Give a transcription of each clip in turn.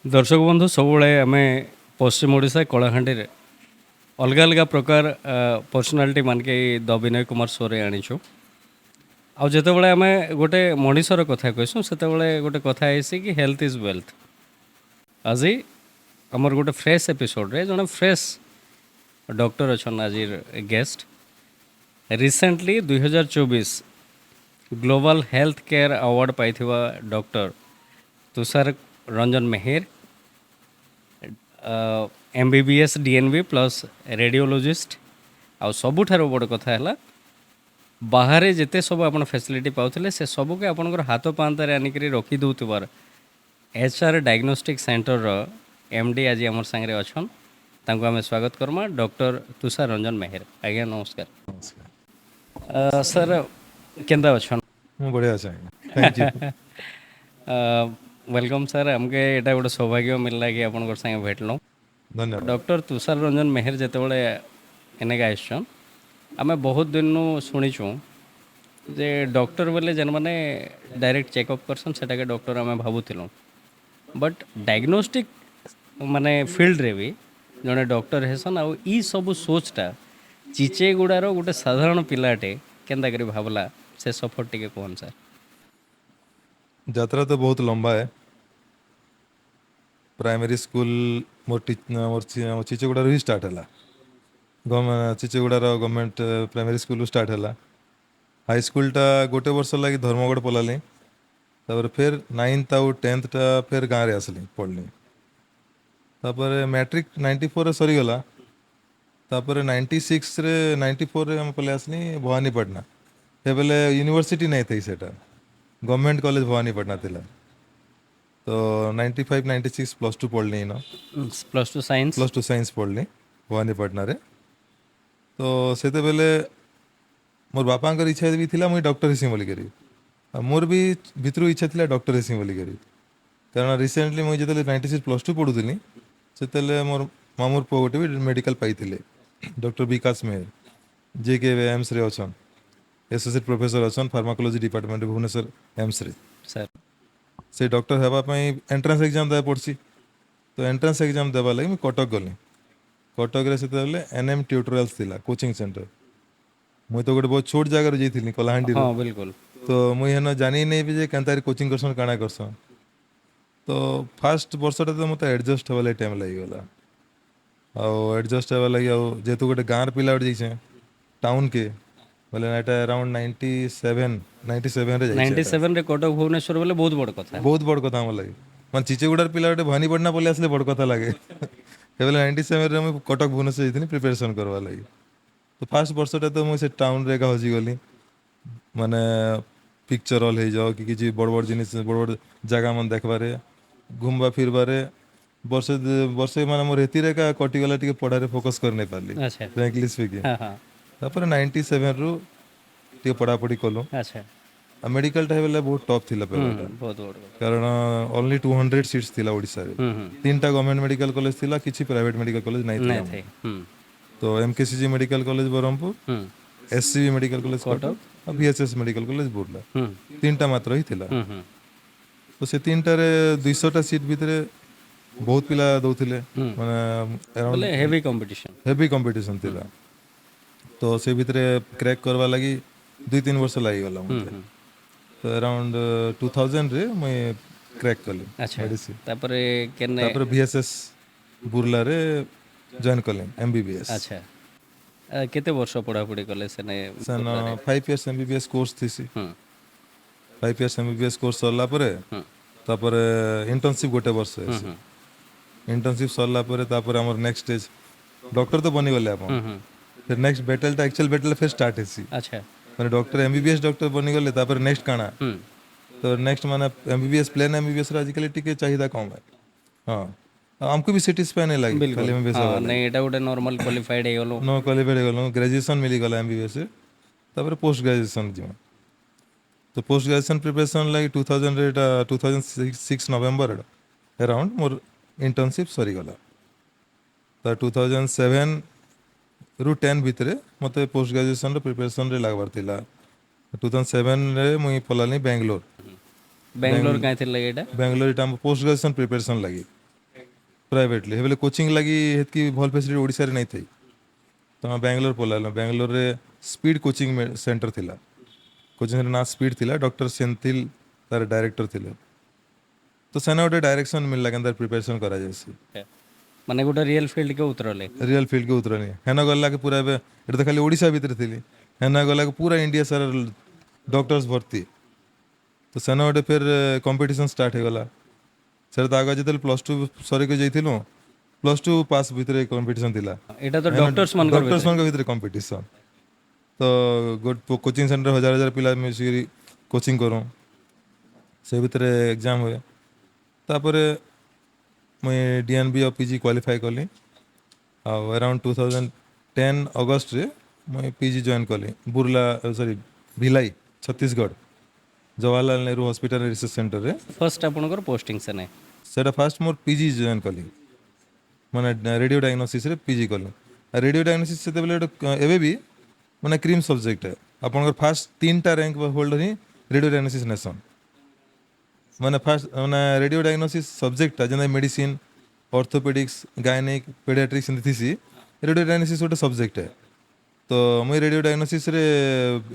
दर्शक बंधु सबुले आम पश्चिम ओडिशा कलाहांडी अलग अलग प्रकार पर्सनालीटी मान के द विनय कुमार शो रे आनीचु आउ जितेबाला आम गोटे मनीषर कथा कहसूँ से गोटे कथा है कि हेल्थ इज वेल्थ। आज आमर गोटे फ्रेश एपिसोड रे जड़े फ्रेश डॉक्टर अच्छा आज guest recently 2024 global health care award पाई doctor Tushar Ranjan Meher MBBS DNB plus radiologist आउ सबुठार बड़ कथा है बाहर जिते सब आप फैसिलिटी पाते से सबू के आपंकर हाथ पांतर आनिक रखी दूबार HR डायग्नोस्टिक सेंटर MD आज आम सांगे अच्छन तांको आम स्वागत करमा डॉक्टर तुषार रंजन मेहर। आज्ञा नमस्कार। नमस्कार सर केंदा अच्छन? मैं बढ़िया अच्छा थैंक यू वेलकम सर। हमके एटा गोटे सौभाग्य मिलला कि आपन संगे भेटलो। धन्यवाद। डॉक्टर तुषार रंजन मेहर जितेबाला एनेक आसन आम बहुत दिन शुणीचु जे डॉक्टर बोले जेन मैंने डायरेक्ट चेकअप करसन सेटा के डॉक्टर आम भावुलु बट डायग्नोस्टिक माने फील्ड रे भी जड़े डॉक्टर हेसन आउ ई सब सोचटा चिचेगुड़ार गोटे साधारण पिलाटे केन्ता करी भावला से सफर टिके कहन सर। यात्रा तो बहुत लंबा है। प्राइमरी स्कूल मोर चिचेगुड़ा ही स्टार्ट है। चिचेगुड़ार गवर्नमेंट प्राइमरी स्कूल स्टार्ट है। हाई स्कूल टा गोटे वर्ष लगी धर्मगढ़ पलाली तापर फिर 9th आउ 10th टा फिर गाँव रे आसली पढ़ली। तापर मैट्रिक 94 रे सरीगला। तापर 96 रे 94 रे हम पले आसली भवानीपटना। हे बेले यूनिवर्सिटी नहीं थी सेटा गवर्नमेंट कॉलेज भवानीपटना थिला। तो 95 96 +2 पढ़ली न +2 साइंस पढ़ली भवानीपटना रे। तो सेते बेले मोर बापांकर इच्छा भी थिला मुई डॉक्टर हेसी बोली करी मोर भी भितरु इच्छा थिला डॉक्टर हेसी बोली करी। कारण रिसेंटली मुई जेतले 96 +2 पढ़ुथिली सेतले मोर मामूर पुଅ गोटे भी मेडिकल पाइथिले डॉक्टर विकास मेहर जे के एम्स रे अछन एसोसिएट प्रोफेसर अछन फार्माकोलॉजी डिपार्टमेंट भुवनेश्वर एम्स रे सर। से डॉक्टर हेबा पई एंट्रेंस एग्जाम दे पड़सी। तो एंट्रेंस एग्जाम देबा लागि मैं कटक गली। कटक रे सेतले NM ट्यूटोरियल्स थिला कोचिंग सेंटर। मुई तो गोटे बहुत छोट जगह जाइथिली कलाहांडी रो। हाँ बिल्कुल। तो मुई हेन जानी नहीं भी जे केनतारी कोचिंग करसन काना करसन। तो फर्स्ट वर्षटा तो मते एडजस्ट होबा लागि टाइम लागि गला। आ एडजस्ट होबा लागि जेतु गोटे गाँर पिला जाइछे टाउन के बोले एटा अराउंड 97 रे जाइछे। 97 रे कटक भुवनेश्वर बोले बहुत बड़ कथा। बहुत बड़ कथा हमर लागि मन चिचेगुड़ार पिला गोटे भवानीपटना पले आसले बड़ कथा लागे। केवल 97 रे मैं कटक भुवनेश्वर जाइथिनी प्रिपरेशन करवा लागि। तो फर्स्ट वर्षटा तो मुझे टाउन रे हजी गली माने पिक्चर हल हो जाओ कि किसी बड़ बड़ जिनिस बड़ बड़ जगह मन देखबारे घूमबा फिरबारे वर्षे वर्षे माने मोर हेती का कटिगला टिके पढ़ारे फोकस कर नहीं पारली अच्छा। Frankly speaking. हाँ हाँ। तापर 97 रु टिके पढ़ापढ़ी कलु। अच्छा। मेडिकल टा बेले बहुत टफ थिला पहला बहुत बड़ कथा। कारण ओनली 200 सीट्स थिला ओडिसा रे। तीनटा गवर्नमेंट मेडिकल कॉलेज थिला किछि प्राइवेट मेडिकल कॉलेज नहीं थिला। थे। तो MKCG medical college Berhampur SCB medical college Cuttack और VSS मेडिकल कॉलेज बुर्ला तीनटा मात्र ही थिला। तो से तीनटा रे 200 टा सीट भितरे बहुत पिला दउथिले माने अराउंड हेवी कंपटीशन थिला। तो से भितरे क्रैक करवा लागि 2-3 वर्ष लागि गला मते। तो अराउंड 2000 रे मैं क्रैक कली। अच्छा। मेडिसिन तापरे केने तापर VSS बुर्ला रे जॉइन कले MBBS। अच्छा। केते वर्ष पढ़ापढ़ी कले सेने? सन 5 years MBBS कोर्स थीसी। 5 years MBBS कोर्स सरला परे तापर इंटर्नशिप गोटे वर्ष इंटर्नशिप सरला परे तापर हमर नेक्स्ट स्टेज डॉक्टर तो बनी गले अपन। फिर नेक्स्ट बैटल टा एक्चुअल बैटल फिर स्टार्ट हेसी। अच्छा। माने डॉक्टर MBBS डॉक्टर बनी गले तापर नेक्स्ट काना तो नेक्स्ट माने MBBS प्लेन MBBS आजिकल टिके चाहिदा कम है। हां हमको भी सेटिस्फाई नहीं लगी खाली MBBS हाँ नहीं एटा गोटे नॉर्मल क्वालिफाइड हे गलो नो क्वालिफाइड गलो ग्रेजुएशन मिली गला MBBS से तापर पोस्ट ग्रेजुएशन जीवा। तो पोस्ट ग्रेजुएशन प्रिपरेशन लाइक 2000 रे 2006 नवंबर अराउंड मोर इंटर्नशिप सरी गला। तो 2007 रु 10 भितरे मते पोस्ट ग्रेजुएशन रे प्रिपरेशन रे लागबार थिला। 2007 रे मुई पलानी बेंगलोर बेंगलोर काहे थिला एटा? बेंगलोर इटा पोस्ट ग्रेजुएशन प्रिपरेशन लगी प्राइवेटली हेबले कोचिंग लगी हेतकी भल फैसिलिटी ओडिसा रे नहीं थई तो हम बेंगलोर पलाल बेंगलोर रे स्पीड कोचिंग सेंटर थिला कोचिंग सेंटर ना स्पीड थिला डॉक्टर सेंथिल तार डायरेक्टर थिले तो सेना गोटे डायरेक्शन मिलला केनता प्रिपरेशन करा जायसी ମାନେ ଗୋଟେ ରିଏଲ୍ ଫିଲ୍ଡ के उतरले रियल फील्ड के उतरनी हेना गला के पूरा एटा तो खाली ओडिशा भीतर थिली हेना गला के पूरा इंडिया सारा डॉक्टर्स भर्ती तो सेना गोटे फिर कंपटीशन स्टार्ट हो गला सर तो आगे जिते +2 सरी के जाइथिलु +2 पास भीतर कंपटीशन थिला ଏଇଟା ତ ଡକ୍ଟର୍ସ ମାନଙ୍କର डॉक्टर्स मान के भीतर कंपटीशन तो गोट कोचिंग सेंटर हजार हजार पिला मिसिक कोचिंग करूँ से भीतर एग्जाम हुए तापर मुई डीएनबी और पीजी क्वालिफाई कली अराउंड 2010 अगस्त रे मुई पीजी जॉइन कली Burla sorry Bhilai Chhattisgarh Jawaharlal Nehru hospital research centre रे ଫର୍ଷ୍ଟ ଆପଣଙ୍କର ପୋଷ୍ଟିଂ ସେ ନାହିଁ सेटा फास्ट मोर पीजी जॉइन कली माने रेडियो डायग्नोसिस रे पीजी कली रेडियो डायग्नोसिस से एबे भी माने क्रीम सब्जेक्ट है आपनकर फास्ट 3टा रैंक होल्डर ही रेडियो डायग्नोसिस नेशन माने फास्ट माने रेडियो डायग्नोसिस सब्जेक्ट जेना medicine orthopaedics gynaec paediatrics thesis radio diagnosis गोटे सब्जेक्ट है तो मुई रेडियो डायग्नोसिस रे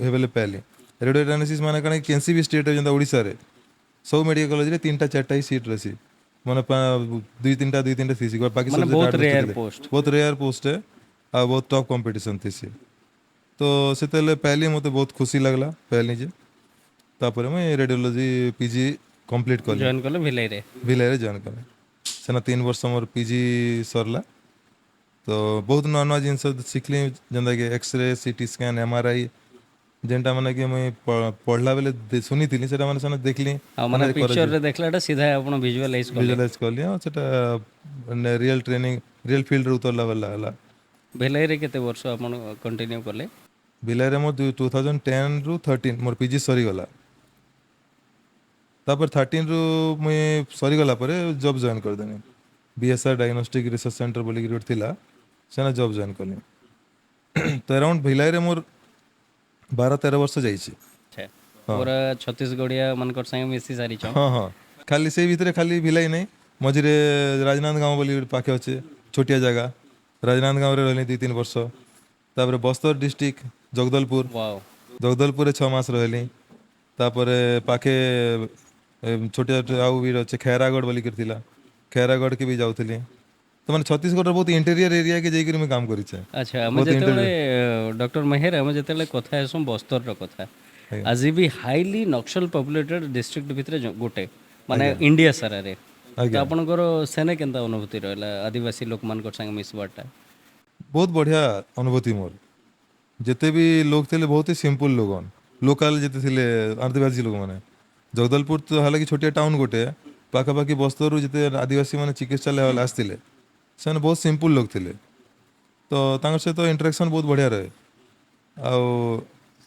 हेबले पहले रेडियो डायग्नोसिस माने कण केनसी भी स्टेट जेना ओडिसा रे सब मेडिकल कॉलेज रे 3टा 4टा ही सीट रसी माने 2 3टा थीसी बाकी ମାନେ सब ବହୁତ ରେୟାର ପୋଷ୍ଟ बहुत रेयर पोस्ट है आ बहुत टफ कंपटीशन थीसी तो सेतेले पहले मते बहुत खुशी लगला पहले जे तापर मैं रेडियोलॉजी पीजी कंप्लीट कली ଜଏନ୍ କଲେ ଭିଲେଇରେ भिलाई जॉइन कले सेना 3 वर्ष मोर पीजी सरला तो बहुत नुआ नुआ जिनस शिखली जेनता कि एक्सरे सीटी स्कैन एमआरआई जेनटा माने कि मुई पढ़ला बेले सुनी थिली सेटा माने सेना देखली ଆଉ ମାନେ ପିକ୍ଚରରେ ଦେଖିଲାଟା ସିଧା ଆପଣ ଭିଜୁଆଲାଇଜ୍ କଲେ विजुअलाइज करली और सेटा रियल ट्रेनिंग रियल फील्ड रे उतरला वाला हला ଭିଲେଇରେ କେତେ ବର୍ଷ ଆପଣ କଣ୍ଟିନ୍ୟू କଲେ भिलाई रे मोर 2010 रु 13 मोर पीजी सरी गला तापर 13 रु मुई सरी गला परे जॉब जॉइन कर देनी बीएसआर डायग्नोस्टिक रिसर्च सेंटर बोली कि थिला सेना जॉब जॉइन करनी तो अराउंड भिलाई रे मोर 12-13 वर्ष जाइछि ଆଚ୍ଛା ପୁରା ଛତିଶଗଡ଼ିଆ ମାନଙ୍କର ସାଙ୍ଗେ ମିଶି ସାରିଛ हाँ हाँ खाली से भीतर खाली भिलाई नहीं मझिरे राजनांद गाँव बोली पाखे अच्छे छोटिया जगह राजनांद गाँव रे रहली 2-3 वर्ष तापर बस्तर डिस्ट्रिक्ट जगदलपुर ୱାଓ जगदलपुर 6 मास रहली तापर पाखे छोटे आउ भी अच्छे खैरागढ़ बोली थिला खैरागढ़ के भी जाऊली तो मैंने छत्तीसगढ़ बहुत इंटेरियर एरिया के जाकर मैं काम करिछे ଆଚ୍ଛା ଆମେ ଯେତେବେଳେ ଡକ୍ଟର ମେହେର ଆମେ ଯେତେବେଳେ କଥା ହେସୁଁ ବସ୍ତରର କଥା ଆଜି ବି ହାଇଲି ନକ୍ସଲ ପପୁଲେଟେଡ୍ ଡିଷ୍ଟ୍ରିକ୍ଟ ଭିତରେ ଗୋଟେ ମାନେ ଇଣ୍ଡିଆ ସାରାରେ ତ ଆପଣଙ୍କର ସେନେ କେନ୍ତା ଅନୁଭୂତି ରହିଲା ଆଦିବାସୀ ଲୋକମାନଙ୍କର ସାଙ୍ଗେ ମିଶବାରଟା बहुत बढ़िया अनुभूति मोर जिते भी लोग थे बहुत ही सिंपल लोगन लोकल जिते थे आदिवासी लोग मैंने जगदलपुर तो हालांकि छोटिया टाउन गोटे पाखापाखि बस्तर जिते आदिवासी मैंने चिकित्सालय वाले आसते से बहुत सिंपल लोग थे तो सहित इंटरेक्शन बहुत बढ़िया रहे आउ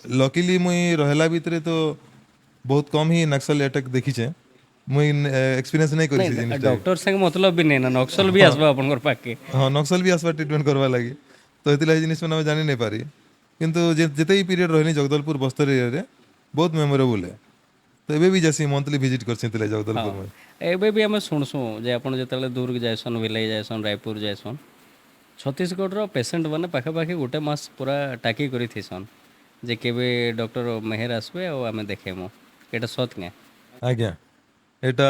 लकीली मुई रहला भितर तो बहुत कम ही नक्सल अटैक देखीचे मुई एक्सपीरियंस नहीं करी जिनिस ଡକ୍ଟର ସାଙ୍ଗେ ମତଲବ ବି ନାଇଁ ନା ନକ୍ସଲ ବି ଆସିବା ଆପଣଙ୍କର ପାଖେ हाँ नक्सल भी आसवा ट्रिटमेंट करवा लगी तो ये जिनिस मैंने जानी नहीं पारी किंतु जिते ही पीरियड रहनी जगदलपुर बस्तर एरिया रे बहुत मेमोरेबल है तो एबे भी जैसी मंथली विजिट कर जगदलपुर में ଏବେ ବି ଆମେ ଶୁଣସୁଁ ଯେ ଆପଣ ଯେତେବେଳେ ଦୂରକୁ ଯାଇସନ୍ ଭିଲେଇ ଯାଇସନ୍ ରାୟପୁର ଯାଇସନ୍ ଛତିଶଗଡ଼ର ପେସେଣ୍ଟ ମାନେ ପାଖାପାଖି ଗୋଟେ ମାସ ପୁରା ଟାକି କରିଥିସନ୍ ଯେ କେବେ ଡକ୍ଟର ମେହେର ଆସିବେ ଆଉ ଆମେ ଦେଖେମୁ ଏଇଟା ସତ କେ आज्ञा एटा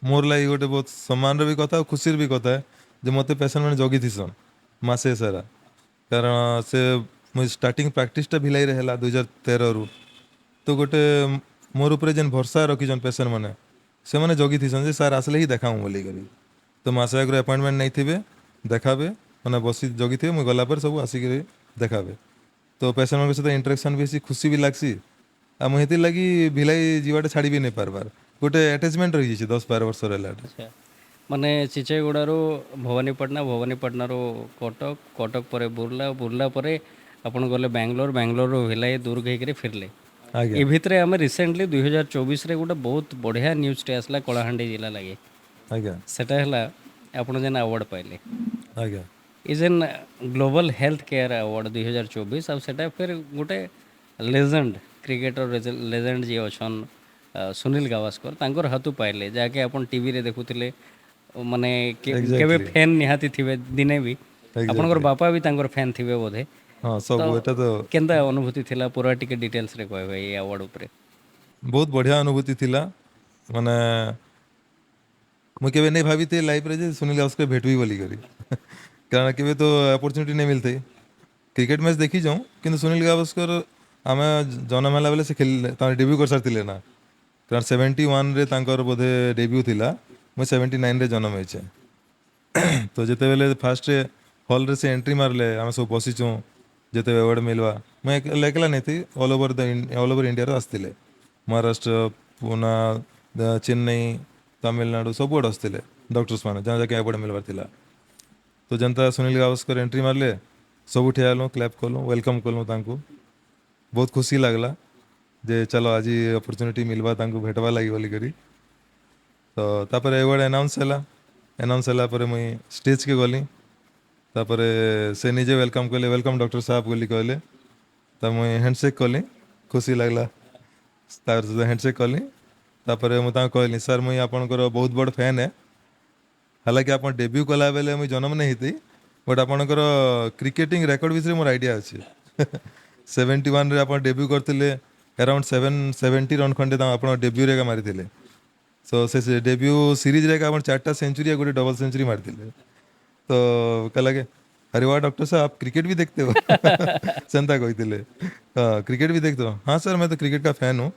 मोर लगी गोटे बहुत सम्मान भी कथा खुशी भी कथा है जो मत पेसेंट मैंने जगी थीसन मसे सारा कारण से मुझे स्टार्टिंग प्राक्टिसटा भिलाई रहा 2013 रु तो गोटे मोर उपरे जेन भरसा रखीछन पेसेंट मैंने से मैंने जगी थीसन जे सार आसले ही देखाऊँ बोली करी तो मसे आगे अपॉइंटमेंट नहीं थे देखाबे मैंने बसी जगी थे मुझे गला पर सब आसिक देखाबे तो पेसेंट मान सहित इंटरेक्शन भी खुशी भी लगसी आ मुझे लगी भिलाई जीवाटा छाड़ी भी नहीं पारबार गोटे अटैचमेंट रही 10-12 वर्ष रहा ଆଚ୍ଛା ମାନେ ଚିଚେଗୋଡ଼ାରୁ ଭବାନୀପାଟଣାରୁ କଟକ କଟକ ପରେ ବୁର୍ଲା ବୁର୍ଲା ପରେ ଆପଣ ଗଲେ ବାଙ୍ଗଲୋର ବାଙ୍ଗଲୋରରୁ ଭିଲାଇ ଦୂର ହେଇକରି ଫିରଲେ आज्ञा ଏ ଭିତରେ ଆମେ ରିସେଣ୍ଟଲି 2024ରେ ଗୋଟେ ବହୁତ ବଢ଼ିଆ ନ୍ୟୁଜ୍ଟେ ଆସିଲା କଳାହାଣ୍ଡି ଜିଲ୍ଲା ଲାଗି आज्ञा ସେଟା ହେଲା ଆପଣ ଯେନ୍ ଆୱାର୍ଡ଼ ପାଇଲେ आज्ञा is an global health care award 2024 ଆଉ ସେଟା ଫେର୍ ଗୋଟେ ଲେଜେଣ୍ଡ କ୍ରିକେଟର ଲେଜେଣ୍ଡ ଯିଏ ଅଛନ୍ ସୁନୀଲ ଗାଭାସ୍କର ତାଙ୍କର ହାତୁ ପାଇଲେ ଯାହାକି ଆପଣ ଟିଭିରେ ଦେଖୁଥିଲେ ମାନେ Exactly. କେବେ ଫ୍ୟାନ୍ ନିହାତି ଥିବେ ଦିନେ ବି ଆପଣଙ୍କର ବାପା ବି ତାଙ୍କର ଫ୍ୟାନ୍ ଥିବେ ବୋଧେ ହଁ ତ ସବୁ ଏଟା ତ କେନ୍ତା ଅନୁଭୂତି ଥିଲା ପୁରା ଟିକେ ଡିଟେଲ୍ସରେ କହିବେ ଏଇ ଆୱାର୍ଡ଼ ଉପରେ। ବହୁତ ବଢ଼ିଆ ଅନୁଭୂତି ଥିଲା ମାନେ ମୁଁ କେବେ नहीं ଭାବିଥିଲି ଲାଇଫରେ ଯେ ସୁନୀଲ ଗାଭାସ୍କର ଭେଟବି ବୋଲି କରି କାରଣ କେବେ ତ ଅପରଚ୍ୟୁନିଟି नहीं मिलते କ୍ରିକେଟ ମ୍ୟାଚ୍ ଦେଖି ଯାଉଁ କିନ୍ତୁ ସୁନୀଲ ଗାଭାସ୍କର ଆମେ ଜନ୍ମ ହେଲା ବେଲେ ସେ ଖେଳିଲେ ତାଙ୍କର ଡେବ୍ୟୁ କରିସାରିଥିଲେ ନା କାରଣ 71ରେ ତାଙ୍କର ବୋଧେ ଡେବ୍ୟୁ ଥିଲା ମୁଁ 79ରେ ଜନ୍ମ ହେଇଛେ ତ ଯେତେବେଳେ ଫାର୍ଷ୍ଟରେ ହଲ୍ରେ ସେ ଏଣ୍ଟ୍ରି ମାରିଲେ ଆମେ ସବୁ ବସିଛୁଁ ଯେତେ ଆୱାର୍ଡ଼ ମିଲବା ମୁଁ ଏକଲା ନେଇଥି ଅଲ୍ ଓଭର ଇଣ୍ଡିଆରୁ ଆସିଥିଲେ ମହାରାଷ୍ଟ୍ର ପୁନା ଚେନ୍ନାଇ ତାମିଲନାଡ଼ୁ ସବୁଆଡ଼େ ଆସିଥିଲେ ଡକ୍ଟର୍ସ ମାନେ ଯାହା ଯାକେ ଆୱାର୍ଡ଼ ମିଲବାର ଥିଲା ତ ଯେନ୍ତା ସୁନୀଲ ଗାଭାସ୍କର ଏଣ୍ଟ୍ରି ମାରିଲେ ସବୁ ଠିଆ ହେଲୁଁ କ୍ଲାପ୍ କଲୁଁ ୱେଲକମ୍ କଲୁଁ ତାଙ୍କୁ ବହୁତ ଖୁସି ଲାଗଲା ଯେ ଚାଲ ଆଜି ଅପରଚ୍ୟୁନିଟି ମିଲବା ତାଙ୍କୁ ଭେଟବା ଲାଗି ବୋଲିକରି ତ ତାପରେ ଆୱାର୍ଡ଼ ଆନାଉନ୍ସ ହେଲା ପରେ ମୁଇଁ ଷ୍ଟେଜ୍କେ ଗଲି ତାପରେ ସେ ନିଜେ ୱେଲକମ୍ କଲେ ୱେଲକମ୍ ଡକ୍ଟର ସାହେବ ବୋଲି କହିଲେ ତ ମୁଇଁ ହ୍ୟାଣ୍ଡସେକ୍ କଲି ଖୁସି ଲାଗଲା ତାର ସହିତ ହ୍ୟାଣ୍ଡସେକ୍ କଲି ତାପରେ ମୁଁ ତାଙ୍କୁ କହିଲି ସାର୍ ମୁଇଁ ଆପଣଙ୍କର ବହୁତ ବଡ଼ ଫ୍ୟାନ୍ ହେ हालांकि आप डेब्यू कला बेले मुझे जन्म नहीं थी बट आपणकर क्रिकेटिंग रेकर्ड विषय मोर आइडिया अच्छे 71 रे आप डेब्यू करते अराउंड 770 रन खंडे आप डेब्यू रे मारी सो से डेब्यू सीरीज रे आप 4टा सेंचुरी गोटे डबल सेंचुरी मारी तो कहला के अरे वाह डॉक्टर साहब आप क्रिकेट भी देखते हो सेंता कहते हाँ क्रिकेट भी देखते हो हाँ सर मैं तो क्रिकेट का फ़ैन हूँ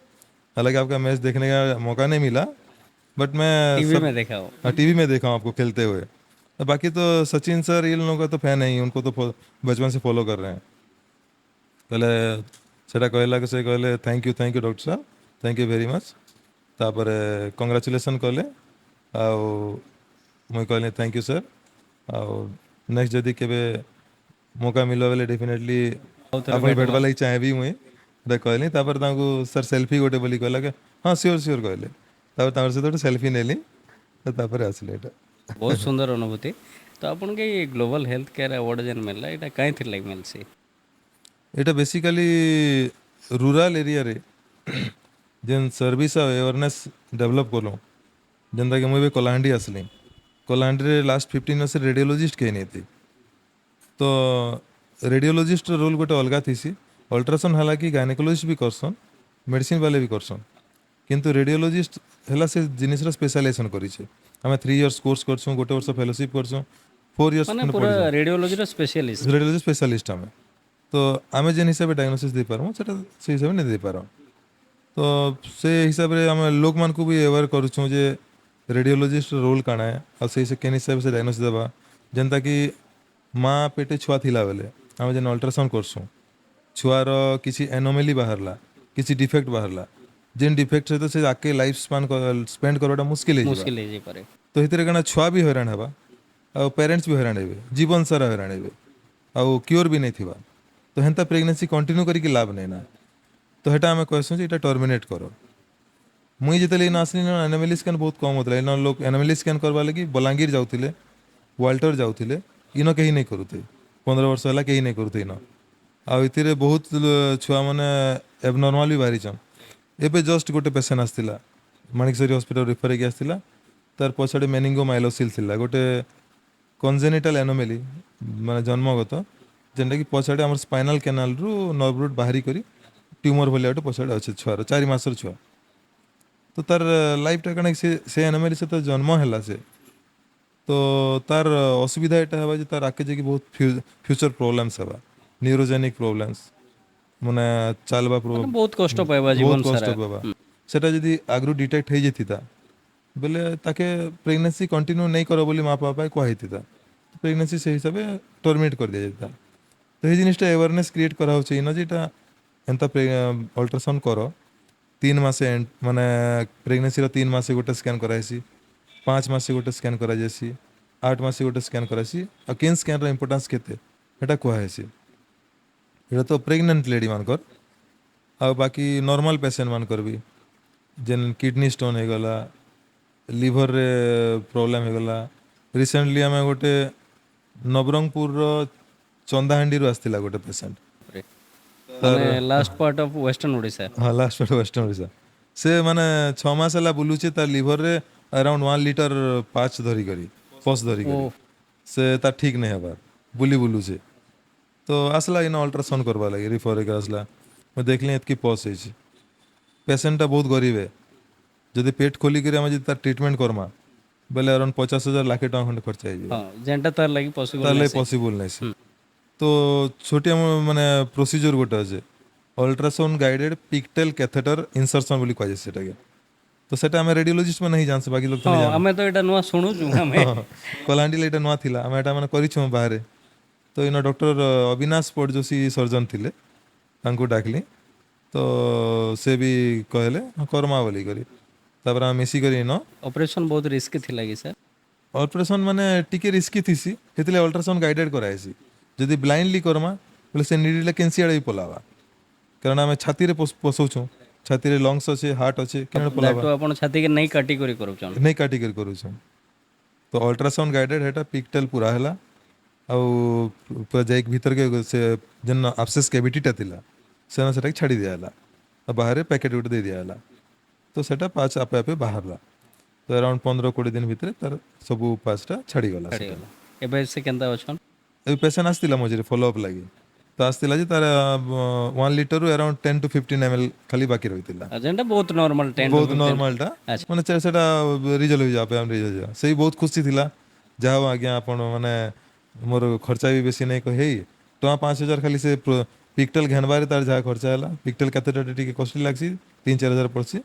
हालांकि आपका मैच देखने का मौका नहीं मिला बट मैं टीवी सब में देखा हो। हाँ टीवी में देखा हूँ आपको खेलते हुए बाकी तो सचिन सर इन लोगों का तो फैन है ही उनको तो बचपन से फॉलो कर रहे हैं कहले सेटा कहला कि से कहले थैंक यू डॉक्टर साहब थैंक यू वेरी मच तापर कंग्राचुलेसन कले आउ मुई कहली थैंक यू सर आउ नेक्स्ट जदि केबे मौका मिलो बेले डेफिनेटली ଆଉ ଥରେ आप भेट भेटवा लगी चाहेबी मुई कहली तापर तांको सर सेल्फी गोटे बोली कहला के हाँ सियोर कहले तापर तांकर सहित गोटे सेल्फी नेली तापर आसले एटा बहुत सुंदर अनुभूति तो आपन के ग्लोबल हेल्थ केयर अवार्ड जेन मिलला एटा काई थिर लाग मिलसी। এটা বেসিকালি रूरल एरिया रे जेन सर्विस आ अवेयरनेस डेवलप कलो जेनता कि मुझे कलाहांडी आसली कलाहांडी रे लास्ट 15 इयर्स रेडियोलॉजिस्ट कहीं नहीं थी तो रेडियोलॉजिस्ट रोल गोटे अलग थी अल्ट्रासाउंड हालांकि गायनेकोलॉजिस्ट भी करसन मेडिसिन वाले भी करसन किंतु रेडियोलॉजिस्ट है से जिनिस स्पेशलाइजेशन करिछे आम 3 इयर्स कोर्स करछुं गोटे वर्ष फेलोशिप करछुं 4 इयर्स माने पूरा रेडियोलॉजी रो स्पेशलिस्ट रेडियोलॉजी स्पेशलिस्ट आम तो आम जेन हिसाब से डायग्नोसिस दे पारमु सेटा से हिसाब नहीं दे पार तो से हिसाब से आम लोक मान को भी अवेयर करूँ जे रेडियोलॉजिस्ट रोल काना है और से केन हिसाब से डायग्नोसिस देवा जेनता कि माँ पेटे छुआ थिला बेले आम जेन अल्ट्रासाउंड करसुँ छुआर किसी एनोमेली बाहरला किसी डिफेक्ट बाहरला जेन डिफेक्ट सहित से आके लाइफ स्पेंड करवाटा मुश्किल है मुश्किल है जी पारे तो हितरे कना छुआ भी हैरान हेबा आ पेरेंट्स भी हैरान हेबे जीवन सारा हैरान हेबे आ क्योर भी नहीं थिबा तो हेंता प्रेगनेंसी कंटिन्यू करी लाभ नहीं ना तो हेटा आम कहसूँ जे टर्मिनेट करो मुई जिते इन आसली एनिमल स्कैन बहुत कम होता है इन लोग एनिमल स्कैन करवा लगी बलांगीर जाऊे वाल्टर जाऊे इन कहीं नहीं करूते 15 वर्ष है कहीं नहीं करूते इन आउ बहुत छुआ मैंने एबनर्माल भी बाहरी एबे जस्ट गोटे पेसेंट आसला माणिकसरी हॉस्पिटल रिफर होगी आसला तार पछाड़े मेनिंगो माइलोसिल थिला गोटे कंजेनिटाल एनोमेली माने जन्मगत जेनटा कि पछाड़े आम स्पाइनाल कैनाल रु नर्व रूट बाहरी करी ट्यूमर भाया गोटे पछाड़े अच्छे छुआर 4 मासर छुआ तो तार लाइफ टा कण से एनोमेली से तो जन्म है से तो तार असुविधा यहाँ है तार आगे जाकि बहुत फ्यूचर प्रोब्लेम्स है न्यूरोजेनिक प्रोब्लेम्स माने चलवा माने बहुत कष्ट पाइबा जीवन बहुत कष्ट सारा पावा सेटा जदि आगु डिटेक्ट हो जाता बेले ताके प्रेगनेंसी कंटिन्यू नहीं करो बोली माँ बापा कही प्रेगनेंसी से हिसाब से टर्मिनेट कर दिया जाता तो ये जिनिसटा अवेयरनेस क्रिएट करा इन जेटा एंता अल्ट्रासाउंड कर 3 मासे माने प्रेगनेंसी 3 मासे गोटे स्कैन कराइसी 5 मासे गोटे स्कैन करा जासी 8 मासे गोटे स्कैन कराइसी आ केन स्कैन रो इंपोर्टेंस केते एटा कुहाइसी एटा तो प्रेग्नेंट लेडी मानकर आ बाकी नॉर्मल पेशेंट मानकर भी जेन किडनी स्टोन हो गला लिवर रे प्रॉब्लम हो गला रिसेंटली आम गोटे नवरंगपुर चंदाहांडी रो आसतिला गोटे पेशेंट माने last part of western Odisha हाँ लास्ट वेस्टर्न ओडिशा से माने 6 मास है बुलूचे तार लिवर रे अराउंड 1 लीटर पाँच धरी करी पस धरी करी ओ से तार ठीक नहीं हबार बुली बुलुचे तो आसला इन अल्ट्रासाउंड करवा लगे रिफर एक आसला मैं देखली एतकी पस है पेसेंटा बहुत गरीब है जदि पेट खोलिक आम जब तार ट्रिटमेंट करमा बेले अराउंड 50,000 लाखे टଙ୍କା खंडे खर्चा हो हाँ जेनटा तार लगी पॉसिबल तार नहीं पॉसिबल नहीं तो छोटी माने प्रोसीजर गोटे अच्छे अल्ट्रासाउंड गाइडेड पिक्टेल कैथेटर इंसर्शन बोली कहुए सेटा तो सेटा आम रेडियोलॉजिस्ट में नहीं जान से बाकी लोग तो नहीं हाँ आमे तो एटा नुआ शुणुचु आमे जान कलाहांडी एटा नुआ थिला आम एटा माने करिछु बाहर तो इन डॉक्टर अविनाश पट जोशी सर्जन थिले तांको डाकली तो से भी कहले करमा बोली करी तापर आम मिसी करी इन ऑपरेशन बहुत रिस्क थिला कि सर ऑपरेशन माने टिके रिस्की थीसी हेतले अल्ट्रासाउंड गाइडेड कराइसी जदि ब्लाइंडली करमा बोले से निडिले केनसी आड़े पलावा कारण आम छाती रे पसौछु छाती रे लंग्स अच्छे हार्ट अच्छे केन पलावा तो आपण छाती के नहीं काटी करी करूछन नहीं काटी कर करूछु तो अल्ट्रासाउंड गाइडेड हेटा पिक्टेल पूरा हैला आउ पूरा जाइक भीतर के से जन एब्सेस कैविटीटा थिला सेना सेटा छाड़ी दियाला आ बाहर पैकेट गुटे दे दियाला तो सेटा पाँच आपे आपे बाहरला तो अराउंड 15-20 दिन भितर तार सबू पाँचटा छाड़ी गला छाड़ीगला एबे से केनता अछन ए पेशेंट आसतिला मझे फॉलो अप लगी तो आसतिला जे तार 1 लीटर अराउंड 10 to 15 ml खाली बाकी रहितिला जेनटा बहुत नॉर्मल 10 बहुत नॉर्मल टा माने सेटा रिजल्व हो जापे हम रिजल्व जा सेही बहुत खुशी थिला जाओ आज्ञा आपण माने मोर खर्चा भी बेसी नहीं कहे टଙ୍କା 5,000 खाली से पिक्टेल घेनबारे तार जहाँ खर्चा है पिक्टेल कैथेटर टिके कॉस्टली लागसी 3-4 हजार पड़सी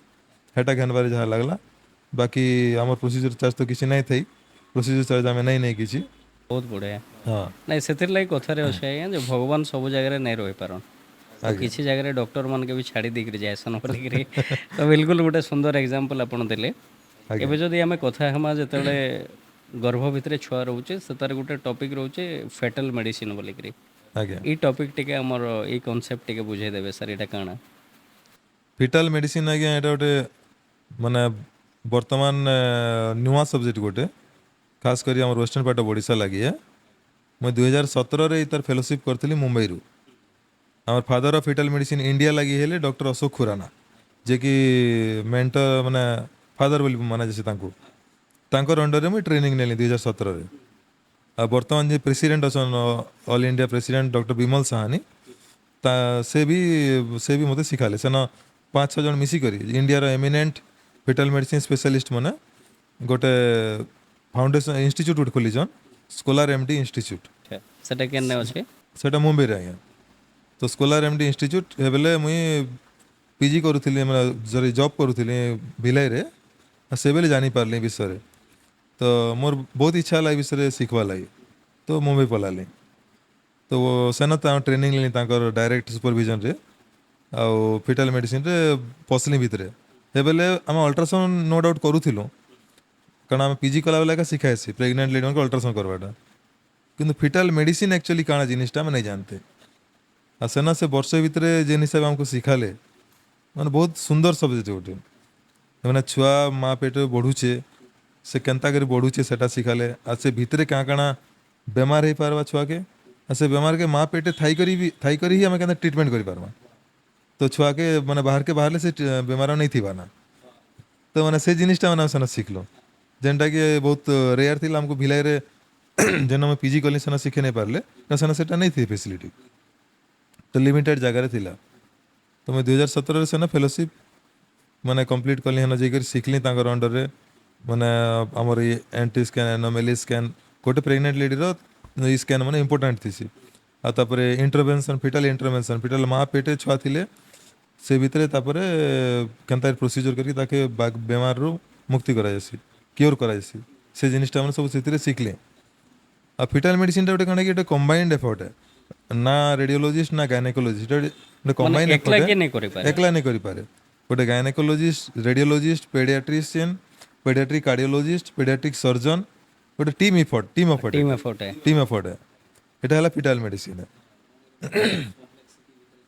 हेटा घेनबारे जहाँ लगला बाकी आमर प्रोसीजर चार्ज तो किसी नहीं थी प्रोसीजर चार्ज आम नहीं किसी बहुत बढ़िया हाँ नहीं से लगे कथार अच्छे आज्ञा जो भगवान सब जगह नहीं रही पारन तो किसी जगह डॉक्टर मान के भी छाड़ी देकर जाएसन बोलिक तो बिल्कुल गोटे सुंदर एग्जांपल आपन देले एबे जदि आमे कथा हमा जेतेबेले गर्भ भितर छुआ रोचे से तार गोटे टॉपिक रोचे फेटल मेडिसिन बोलिक आज्ञा ई टॉपिक टिके हमर ई कांसेप्ट टिके बुझाई देबे सर एटा काना फिटाल मेडिसिन आज्ञा एटा गोटे माने वर्तमान नुआ सब्जेक्ट गोटे खास करी हमर वेस्टर्न पार्ट ऑफ ओडिशा लगी है मैं 2017 रे तार फेलोशिप करथिली मुंबई रु हमर फादर ऑफ फिटाल मेडिसिन इंडिया लगी हेले डॉक्टर अशोक खुराना जे कि मेंटर माने फादर बोली माना जैसे तांको तांकर अंडर रे मैं ट्रेनिंग नेली 2017 रे आ वर्तमान जे प्रेसिडेंट अछन all India president doctor Vimal Sahani ता से भी मते सिखाले सेना 5-6 जन मिसी करी इंडिया रो एमिनेंट फिटाल मेडिसिन स्पेशलिस्ट माने गोटे फाउंडेशन इंस्टीट्यूट गोटे खोलीछन स्कॉलर एमडी इंस्टीट्यूट सेटा केने अछि सेटा मुंबई रे आया तो स्कॉलर एमडी इंस्टीट्यूट हेबेले मुई पीजी करूथिली माने जरी जॉब करूथिली भिलाई रे से बेले जानी पारली विषय रे तो मोर बहुत इच्छा लाई विषय रे सिखवा लाई तो मुंबई पलाली तो वो सेना ता ट्रेनिंग लेनी तांकर डायरेक्ट सुपरविजन रे आ फिटाल मेडिसिन रे पसली भितरे हेबेले आम अल्ट्रासाउंड नो डाउट करूथिलु कारण आम पीजी कला बेला का सिखाएसी प्रेग्नेंट लेडी को अल्ट्रासाउंड करवाटा किंतु फिटाल मेडिसिन एक्चुअली काଣା जिनिसटा हम नहीं जानते आ सेना से वर्ष भितरे जेन हिसाब हमको सिखाले माने बहुत सुंदर सब्जेक्ट गोटे मैंने छुआ माँ पेट बढ़ुचे से केन्ता कर बढ़ुचे सेटा सिखाले आ से भितरे काଣା काଣା बेमार हो पारवा छुआ के आ से बेमार के माँ पेटे थाई करी ही आम के ट्रीटमेंट करि पारवा तो छुआ के माने बाहर के बाहर से बेमार नहीं थी ना तो मैंने से जिनिसटा मैंने सेना शिखलो जेनटा कि बहुत रेयर थी हमको भिलाई रे जेन मैं पीजी कली सेना शिखे नहीं पारले सेना सेटा नहीं थी फैसिलिटी तो लिमिटेड जगह थिला तो मैं 2017 रे सेना फेलोशिप माने कंप्लीट कली हन जेकर सिखली तांकर अंडर रे माने हमर एंटी स्कैन एनोमेली स्कैन गोटे प्रेग्नेंट लेडी रो ई स्कैन माने इंपोर्टेंट थी आ तापरे इंटरवेंशन फिटाल माँ पेटे छुआ थिले से भितरे तापरे केनता प्रोसीजर करके ताके बेमार रो मुक्ति करा जासी क्योर करा जासी से जिनिसटा हम सब सेतिरे सिखले आ फिटाल मेडिसिन गोटे काଣା कि गोटे कंबाइंड एफर्ट है ना रेडियोलॉजिस्ट ना गायनेकोलॉजिस्ट गोटे कंबाइंड एकला एफर्ट के है नहीं करि पारे एकला नहीं करि पारे गोटे gynaecologist radiologist paediatrician paediatric cardiologist paediatric surgeon गोटे टीम एफर्ट टीम एफर्ट है टीम एफर्ट है एटा हला फिटाल मेडिसिन है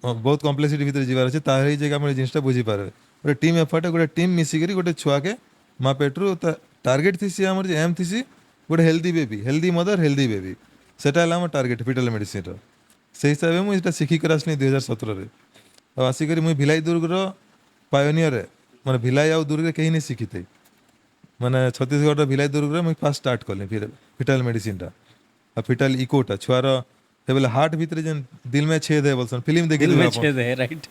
बहुत कॉम्प्लेक्सिटी भीतर जीवार अच्छे तार ही जगह जिनिसटा बुझी पारे गोटे टीम एफर्ट है गोटे टीम मिसिकरी गोटे छुआ के माँ पेट्रु टार्गेट थी आमर एम थी गोटे हेल्दी मदर हेल्दी बेबी सेटा है आम टार्गेट फिटाल मेडिसिन से हिसाब से मुझे शिखिकर आसली 2017 और आसिक मुझे भिलाई दुर्गर पायोनियर है मैंने भिलाई आउ दुर्ग कहीं नहीं शिखी थे ମାନେ ଛତିଶଗଡ଼ର ଭିଲାଇ ଦୁର୍ଗରେ ମୁଇଁ ଫାର୍ଷ୍ଟ ଷ୍ଟାର୍ଟ କଲି ଫିଟାଲ ମେଡିସିନଟା ଆଉ ଫିଟାଲ ଇକୋଟା ଛୁଆର ସେବେଲେ ହାର୍ଟ ଭିତରେ ଯେନ୍ ଦିଲ ମେ ଛେଦ ହେ ବୋଲସନ୍ ଫିଲ୍ମ दिल ଦେଖିଥିବେ में ଆପଣ छेद है राइट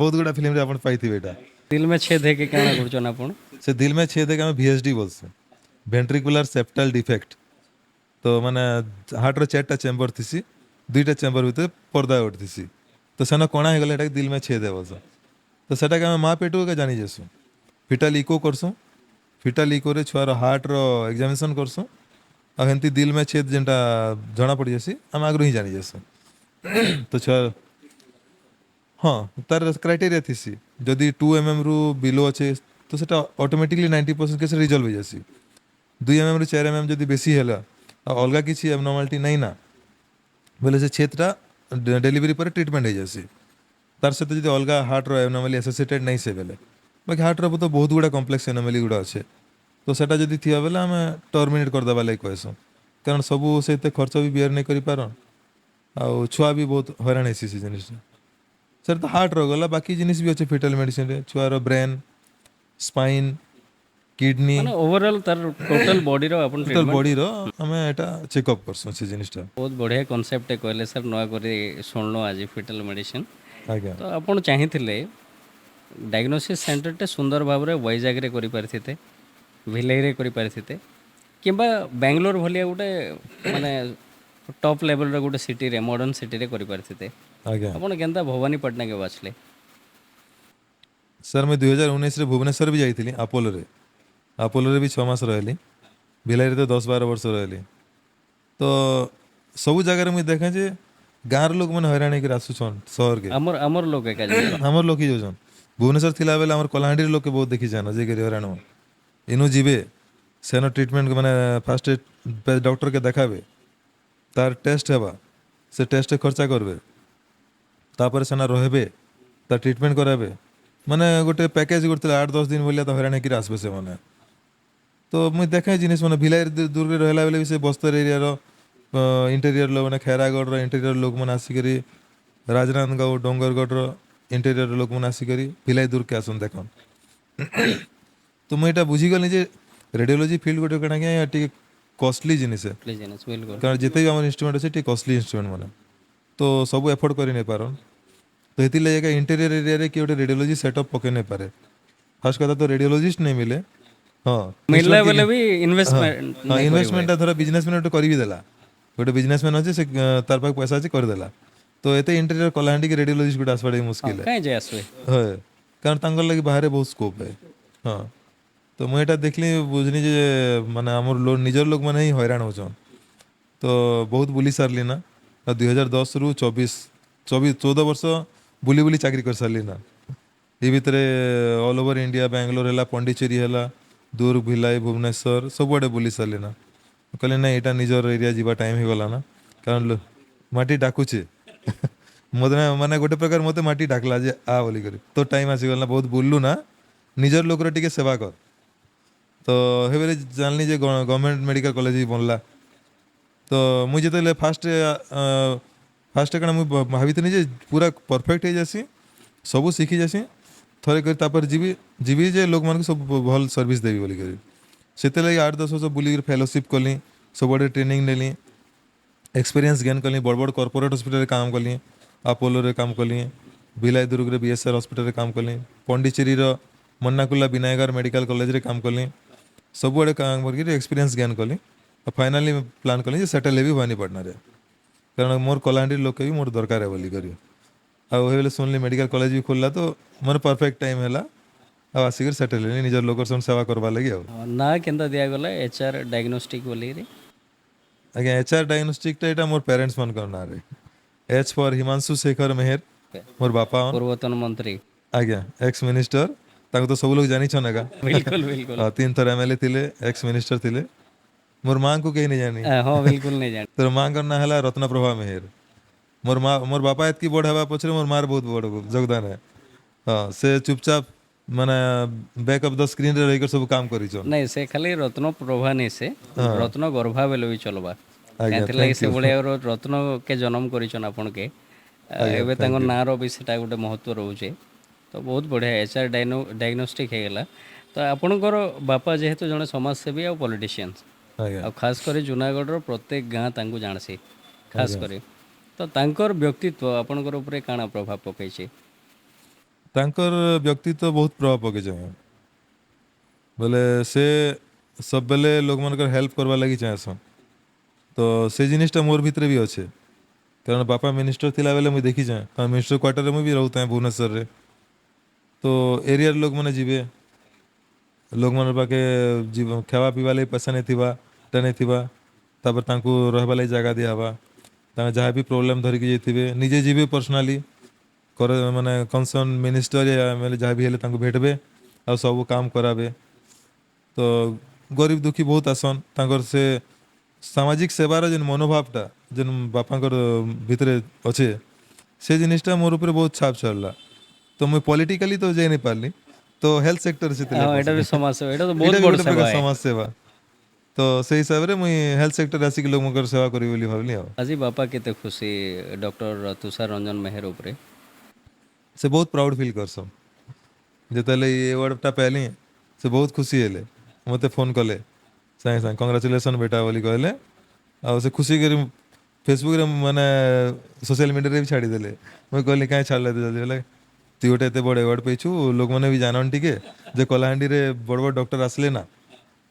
ବହୁତ ଗୁଡ଼ା ଫିଲ୍ମରେ ଆପଣ ପାଇଥିବେ ଏଇଟା दिल में छेद है कि काଣା କରୁଛନ୍ ଆପଣ ସେ ଦିଲ ମେ ଛେଦ ହେକେ ଆମେ ଭିଏସଡି ବୋଲସୁଁ ଭେଣ୍ଟ୍ରିକୁଲାର ସେପ୍ଟାଲ ଡିଫେକ୍ଟ ତ ମାନେ ହାର୍ଟର 4ଟା ଚେମ୍ବର ଥିସି 2ଟା ଚେମ୍ବର ଭିତରେ ପର୍ଦା ଗୋଟେ ଥିସି ତ ସେନ କଣା ହେଇଗଲେ ଏଟାକେ ଦିଲ ମେ ଛେଦ ହେ ବୋଲସନ୍ ତ ସେଟାକେ ଆମେ ମା ପେଟୁ ଏକା ଜାଣି ଯାସୁଁ ଫିଟାଲ ଇକୋ କରସୁଁ ଫିଟାଲ ଇକୋରେ ଛୁଆର ହାର୍ଟର ଏକ୍ଜାମିନେସନ୍ କରସୁଁ ଆଉ ହେନ୍ତି ଦିଲ ମେ ଛେଦ ଯେନ୍ଟା ଜଣା ପଡ଼ିଯାସି ଆମେ ଆଗରୁ ହିଁ ଜାଣି ଯାସୁଁ ତ ଛୁଆ ହଁ ତାର କ୍ରାଇଟେରିଆ ଥିସି ଯଦି 2 mm ରୁ ବିଲୋ ଅଛେ ତ ସେଟା ଅଟୋମେଟିକଲି 90% କେସରେ ରିଜଲ୍ଭ ହେଇଯାସି 2 mm ରୁ 4 mm ଯଦି ବେଶୀ ହେଲା ଆଉ ଅଲଗା କିଛି abnormality ନାଇଁ ନା ବୋଲେ ସେ ଛେଦଟା ଡେଲିଭରି ପରେ ଟ୍ରିଟମେଣ୍ଟ ହେଇଯାସି ତାର ସହିତ ଯଦି ଅଲଗା ହାର୍ଟର abnormally ଆସୋସିଏଟେଡ୍ ନାଇଁ ସେ ବେଲେ ବାକି ହାର୍ଟର ତ ବହୁତ ଗୁଡ଼ା କମ୍ପ୍ଲେକ୍ସ ଏନୋମାଲି ଗୁଡ଼ା ଅଛେ ତ ସେଟା ଯଦି ଥିବା ବେଲେ ଆମେ ଟର୍ମିନେଟ୍ କରିଦେବା ଲାଗି କହେସୁଁ କାରଣ ସବୁ ସେ ଏତେ ଖର୍ଚ୍ଚ ବି ବିୟର ନାଇଁ କରିପାରନ୍ ଆଉ ଛୁଆ ବି ବହୁତ ହଇରାଣ ହେସି ସେ ଜିନିଷଟା ସେଟା ତ ହାର୍ଟର ଗଲା ବାକି ଜିନିଷ ବି ଅଛେ ଫିଟାଲ ମେଡିସିନରେ ଛୁଆର ବ୍ରେନ୍ ସ୍ପାଇନ୍ କିଡନୀ ମାନେ ଓଭରऑल ତାର ଟୋଟାल बॉडी रो अपन ଟୋଟାଲ ट्रीटमेंट ବଡିର ଆମେ ଏଟା ଚେକଅପ୍ କରସୁଁ ସେ ଜିନିଷଟା बहुत बढ़िया कॉन्सेप्ट कहले सर नया करी शुणनु आज फिटल मेडिसिन ଆଜ୍ଞା तो ଆପଣ ଚାହିଁଥିଲେ ଡାଇଗ୍ନୋସିସ୍ ସେଣ୍ଟରଟେ ସୁନ୍ଦର ଭାବରେ ୱାଇଜାଗ୍ରେ କରିପାରିଥିତେ ଭିଲେଇରେ କରିପାରିଥିତେ କିମ୍ବା ବାଙ୍ଗାଲୋର ଭଳିଆ ଗୋଟେ ମାନେ ଟପ୍ ଲେଭେଲର ଗୋଟେ ସିଟିରେ ମଡ଼ର୍ଣ୍ଣ ସିଟିରେ କରିପାରିଥିତେ ଆଜ୍ଞା ଆପଣ କେନ୍ତା ଭବାନୀପାଟଣାକେ ବାଛଲେ ସାର୍ ମୁଇଁ 2019ରେ ଭୁବନେଶ୍ୱର ବି ଯାଇଥିଲି ଆପୋଲୋରେ ବି 6 ମାସ ରହିଲି ଭିଲାଇରେ ତ 10-12 ବର୍ଷ ରହିଲି ତ ସବୁ ଜାଗାରେ ମୁଇଁ ଦେଖେ ଯେ ଗାଁର ଲୋକମାନେ ହଇରାଣ ହେଇକିରି ଆସୁଛନ୍ ସହରକେ ଆମର ଆମର ଲୋକ ଏକା ଯାଉଛନ୍ ଆମର ଲୋକ ହିଁ ଯାଉଛନ୍ ଭୁବନେଶ୍ୱର ଥିଲାବେଳେ ଆମର କଳାହାଣ୍ଡିର ଲୋକେ ବହୁତ ଦେଖିଛନ୍ ଯାଇକରି ହଇରାଣ ହଉନ୍। ଇନୁ ଯିବେ ସେନ ଟ୍ରିଟମେଣ୍ଟ ମାନେ ଫାର୍ଷ୍ଟ ଡକ୍ଟରକେ ଦେખાବେ ତାର ଟେଷ୍ଟ ହେବା ସେ ଟେଷ୍ଟ ଖର୍ଚ୍ଚା করবে ତାପରେ ସେନା ରହିବେ ତା ଟ୍ରିଟମେଣ୍ଟ କରାବେ ମାନେ ଗୋଟେ ପ୍ୟାକେଜ ଗୋଟେ 8-10 ଦିନ ଭଳିଆ ତ ହଇରାଣ ହେଇକିରି ଆସିବେ ସେମାନେ ତ ମୁଇଁ ଦେଖେ ଜିନିଷ ମାନେ ଭିଲାଇ ଦୁର୍ଗରେ ରହିଲା ବେଲେ ବି ସେ ବସ୍ତର ଏରିଆର ଇଣ୍ଟେରିୟର ଲୋକ ମାନେ ଖैରାଗଡ଼ର ଇଣ୍ଟେରିୟର ଲୋକମାନେ ଆସିକରି ରାଜନାନ୍ଦଗାঁও ଡୋଙ୍ଗରଗଡ଼ର ଇଣ୍ଟେରିୟର ଲୋକମାନେ ଆସିକରି ଭିଲାଇ ଦୁର୍ଗକେ ଆସନ୍ ଦେଖନ୍ ତ ମୁଇଁ ଏଇଟା ବୁଝିଗଲି ଯେ ରେଡ଼ିଓଲୋଜି ଫିଲ୍ଡ ଗୋଟେ କାଣା କି ଟିକେ କଷ୍ଟଲି ଜିନିଷ ପ୍ଲିଜ୍ ବିଲକୁଲ କାରଣ ଯେତେ ବି ଆମର ଇନଷ୍ଟ୍ରୁମେଣ୍ଟ ଅଛି ଟିକେ କଷ୍ଟଲି ଇନଷ୍ଟ୍ରୁମେଣ୍ଟ ମାନେ ତ ସବୁ ଏଫୋର୍ଡ କରି ନେଇ ପାରନ୍ ତ ହେଥିର୍ଲାଗି ଏକା ଇଣ୍ଟେରିୟର ଏରିଆରେ କିଏ ଗୋଟେ ରେଡ଼ିଓଲୋଜି ସେଟଅପ୍ ପକେଇ ନେଇ ପାରେ ଫାର୍ଷ୍ଟ କଥା ତ ରେଡ଼ିଓଲୋଜିଷ୍ଟ ନାଇଁ ମିଲେ ହଁ ମିଳିଲା instrument ବେଲେ କି- ବି ଇନଭେଷ୍ଟମେଣ୍ଟ ହଁ ନାଇଁ କରିବେ ଇନଭେଷ୍ଟମେଣ୍ଟଟା ଧର ବିଜନେସମ୍ୟାନ୍ ଗୋଟେ କରିବି ଦେଲା ଗୋଟେ ବିଜନେସମ୍ୟାନ୍ ଅଛି ସେ ତାର ପାଖେ ପଇସା ଅଛି କରିଦେଲା ତ ଏତେ ଇଣ୍ଟେରିୟର କଲାହାଣ୍ଡି କି ରେଡ଼ିଓଲୋଜିଷ୍ଟ ଗୋଟେ ଆସିବାଟା ବି ମୁସ୍କିଲ କାହିଁ ଯାଇ ଆସିବେ ହଏ କାରଣ ତାଙ୍କର ଲାଗି ବାହାରେ ବହୁତ ସ୍କୋପ ହେ ହଁ ତ ମୁଁ ଏଇଟା ଦେଖିଲି ବୁଝନି ଯେ ମାନେ ଆମର ନିଜର ଲୋକମାନେ ହିଁ ହଇରାଣ ହଉଛନ୍ ତ ବହୁତ ବୁଲି ସାରିଲି ନା ଆଉ 2010ରୁ 14 ବର୍ଷ ବୁଲି ବୁଲି ଚାକିରି କରିସାରିଲି ନା ଏ ଭିତରେ ଅଲ୍ ଓଭର ଇଣ୍ଡିଆ ବାଙ୍ଗାଲୋର ହେଲା ପଣ୍ଡିଚେରୀ ହେଲା ଦୁର୍ଗ ଭିଲାଇ ଭୁବନେଶ୍ୱର ସବୁଆଡ଼େ ବୁଲି ସାରିଲି ନା କହିଲେ ନାଇଁ ଏଇଟା ନିଜର ଏରିଆ ଯିବା ଟାଇମ୍ ହେଇଗଲା ନା କାରଣ ମାଟି ଡାକୁଛେ ମତେ ମାନେ ଗୋଟେ ପ୍ରକାର ମତେ ମାଟି ଡାକଲା ଯେ ଆ ବୋଲିକରି ତ ଟାଇମ୍ ଆସିଗଲା ବହୁତ ବୁଲଲୁ ନା ନିଜର ଲୋକର ଟିକେ ସେବା କର ତ ହେବେଳେ ଜାଣିଲି ଯେ ଗଭର୍ଣ୍ଣମେଣ୍ଟ ମେଡ଼ିକାଲ କଲେଜ ବି ବନଲା ତ ମୁଇଁ ଯେତେବେଳେ ଫାଷ୍ଟ କାଣା ମୁଇଁ ଭାବିଥିଲି ଯେ ପୁରା ପରଫେକ୍ଟ ହେଇଯାସି ସବୁ ଶିଖି ଯାସି ଥରେ କରି ତାପରେ ଯିବି ଯେ ଲୋକମାନଙ୍କୁ ସବୁ ଭଲ ସର୍ଭିସ୍ ଦେବି ବୋଲିକରି ସେଥିଲାଗି 8-10 ବର୍ଷ ବୁଲିକରି ଫେଲୋସିପ୍ କଲି ସବୁଆଡ଼େ ଟ୍ରେନିଂ ନେଲି एक्सपीरियंस गेन कली बड़ बड़ कॉर्पोरेट हॉस्पिटल काम कली अपोलोरे काम कली भिलाई दुर्ग बीएसआर हॉस्पिटल काम कली पंडिचेरीर मन्नाकुला विनायकर मेडिकल कॉलेज रे काम कली सबुआड़े काम करके एक्सपीरियंस गेन कली और फाइनाली प्लान कली सेटल हेबी भवानीपाटना रे कारण मोर कलाहांडी लोक भी मोर दरकार है बोली करी आउ शुणिली मेडिकल कॉलेज भी खोलला तो मोर परफेक्ट टाइम है आसिक सेटल हेली निजर लोकर सेवा करवा लगी ନା କେନ୍ତା ଦିଆଗଲା HR ଡାଇଗ୍ନୋଷ୍ଟିକ୍ ବୋଲିକିରି ଆଜ୍ଞା HR ଡାଇଗ୍ନୋଷ୍ଟିକଟା ଏଇଟା ମୋର ପ୍ୟାରେଣ୍ଟସ୍ ମାନଙ୍କର ନାଁରେ H ଫର୍ ହିମାଂଶୁ ଶେଖର ମେହେର ମୋର ବାପା ପୂର୍ବତନ ମନ୍ତ୍ରୀ ଆଜ୍ଞା ଏକ୍ସ ମିନିଷ୍ଟର ତାଙ୍କୁ ତ ସବୁ ଲୋକ ଜାଣିଛନ୍ ଏକା ବିଲକୁଲ ବିଲକୁଲ 3 ଥର MLA ଥିଲେ ଏକ୍ସ ମିନିଷ୍ଟର ଥିଲେ ମୋର ମାଆଙ୍କୁ କେହି ନେଇ ଜାଣି ହଁ ବିଲକୁଲ ନେଇ ଜାଣି ତୋର ମାଆଙ୍କର ନାଁ ହେଲା ରତ୍ନପ୍ରଭା ମେହେର ମୋର ବାପା ଏତିକି ବଡ଼ ହେବା ପଛରେ ମୋର ମାଆର ବହୁତ ବଡ଼ ଯୋଗଦାନ ହେ ହଁ ସେ ଚୁପଚାପ ମାନେ ବ୍ୟାକ୍ ଅଫ୍ ଦ ସ୍କ୍ରିନ୍ରେ ରହିକରି ସବୁ କାମ କରିଛନ୍ ନାଇଁ ସେ ଖାଲି ରତ୍ନ ପ୍ରଭା ନେଇ ସେ ରତ୍ନ ଗର୍ଭା ବେଲେ ବି ଚଲବା ଆଜ୍ଞା କାହିଁଥିଲାଗି ସେ ଭଳିଆ ରତ୍ନ କେ ଜନ୍ମ କରିଛନ୍ ଆପଣକେ ଆଜ୍ଞା, ଏବେ ତାଙ୍କ thank you. ନାଁର ବି ସେଟା ଗୋଟେ ମହତ୍ଵ ରହୁଛେ ତ ବହୁତ ବଢ଼ିଆ HR ଡାଇଗ୍ନୋଷ୍ଟିକ୍ ହେଇଗଲା ତ ତ ଆପଣଙ୍କର ବାପା ଯେହେତୁ ଜଣେ ସମାଜସେବୀ ଆଉ ପଲିଟିସିଆନ୍ସ ଆଜ୍ଞା ଆଉ ଖାସ୍ କରି ଜୁନାଗଡ଼ର ପ୍ରତ୍ୟେକ ଗାଁ ତାଙ୍କୁ ଜାଣସି ଖାସ୍ ଆଜ୍ଞା କରି ତ ତାଙ୍କର ବ୍ୟକ୍ତିତ୍ୱ ଆପଣଙ୍କର ଉପରେ କାଣା ପ୍ରଭାବ ପକାଇଛି? ତାଙ୍କର ବ୍ୟକ୍ତିତ୍ୱ ବହୁତ ପ୍ରଭାବ ପକେଇছে ବୋଲେ ସେ ସବୁବେଲେ ଲୋକମାନଙ୍କର ହେଲ୍ପ କରବା ଲାଗି ଚାହେଁସନ୍। ତ ସେ ଜିନିସଟା ମୋର ଭିତରେ ବି ଅଛେ, କାରଣ ବାପା ମିନିଷ୍ଟର ଥିଲା ବେଲେ ମୁଇଁ ଦେଖିଛେଁ, କାରଣ ମିନିଷ୍ଟର କ୍ୱାର୍ଟରରେ ମୁଇଁ ବି ରହୁଥାଏ ଭୁବନେଶ୍ୱରରେ। ତ ଏରିଆର ଲୋକମାନେ ଯିବେ, ଲୋକମାନଙ୍କ ପାଖେ ଖାଇବା ପିଇବା ଲାଗି ପଇସା ନେଇ ଥିବା ଟା ନେଇ ଥିବା, ତାପରେ ତାଙ୍କୁ ରହିବା ଲାଗି ଜାଗା ଦିଆହେବା, ତାଙ୍କ ଯାହା ବି ପ୍ରୋବ୍ଲେମ୍ ଧରିକି ଯାଇଥିବେ ନିଜେ ଯିବେ ପର୍ସନାଲି ମାନେ କନସର୍ନ ମିନିଷ୍ଟର ଏମଏଲଏ ଯାହା ବି ହେଲେ ତାଙ୍କୁ ଭେଟବେ ଆଉ ସବୁ କାମ କରାବେ। ତ ଗରିବ ଦୁଃଖୀ ବହୁତ ଆସନ୍, ତାଙ୍କର ସେ ସାମାଜିକ ସେବାର ଯେନ୍ ମନୋଭାବଟା ଯେନ୍ ବାପାଙ୍କର ଭିତରେ ଅଛେ, ସେ ଜିନିସଟା ମୋର ଉପରେ ବହୁତ ଛାପ ଛାଡ଼ିଲା। ତ ମୁଇଁ ପଲିଟିକାଲି ତ ଯାଇ ନାଇଁ ପାରିଲି, ତ ହେଲ୍ଥ ସେକ୍ଟର ସେଥିଲାଗି ହଁ ଏଇଟା ବି ପଶିଲି। ସମାଜ ସେବା, ଏଇଟା ତ ବହୁତ ଏଇଟା ବି ବଡ଼ ଗୋଟେ ସେବା ପ୍ରକାର ହେ। ସମାଜ ସେବା। ତ ସେଇ ହିସାବରେ ମୁଇଁ ହେଲ୍ଥ ସେକ୍ଟର ଆସିକି ଲୋକଙ୍କର ସେବା କରିବି ବୋଲି ଭାବିଲି ଆଉ। ଆଜି ବାପା କେତେ ଖୁସି ଡକ୍ଟର ତୁଷାର ରଞ୍ଜନ ମେହେର ଉପରେ? ସେ ବହୁତ ପ୍ରାଉଡ ଫିଲ୍ କରସନ୍। ଯେତେବେଳେ ଏଇ ଆୱାର୍ଡଟା ପାଇଲି ସେ ବହୁତ ଖୁସି ହେଲେ, ମୋତେ ଫୋନ୍ କଲେ ସାଙ୍ଗେ ସାଙ୍ଗେ କଂଗ୍ରାଚୁଲେସନ୍ ବେଟା ବୋଲି କହିଲେ। ଆଉ ସେ ଖୁସି କରି ଫେସବୁକ୍ରେ ମାନେ ସୋସିଆଲ ମିଡ଼ିଆରେ ବି ଛାଡ଼ିଦେଲେ। ମୁଇଁ କହିଲି କାହିଁ ଛାଡ଼ିଲେ ଏତେ ଜଲ୍ଦି? ବୋଲେ ତୁଇ ଗୋଟେ ଏତେ ବଡ଼ ଆୱାର୍ଡ଼ ପାଇଛୁ, ଲୋକମାନେ ବି ଜାନନ୍ ଟିକେ ଯେ କଳାହାଣ୍ଡିରେ ବଡ଼ ବଡ଼ ଡକ୍ଟର ଆସିଲେ ନା,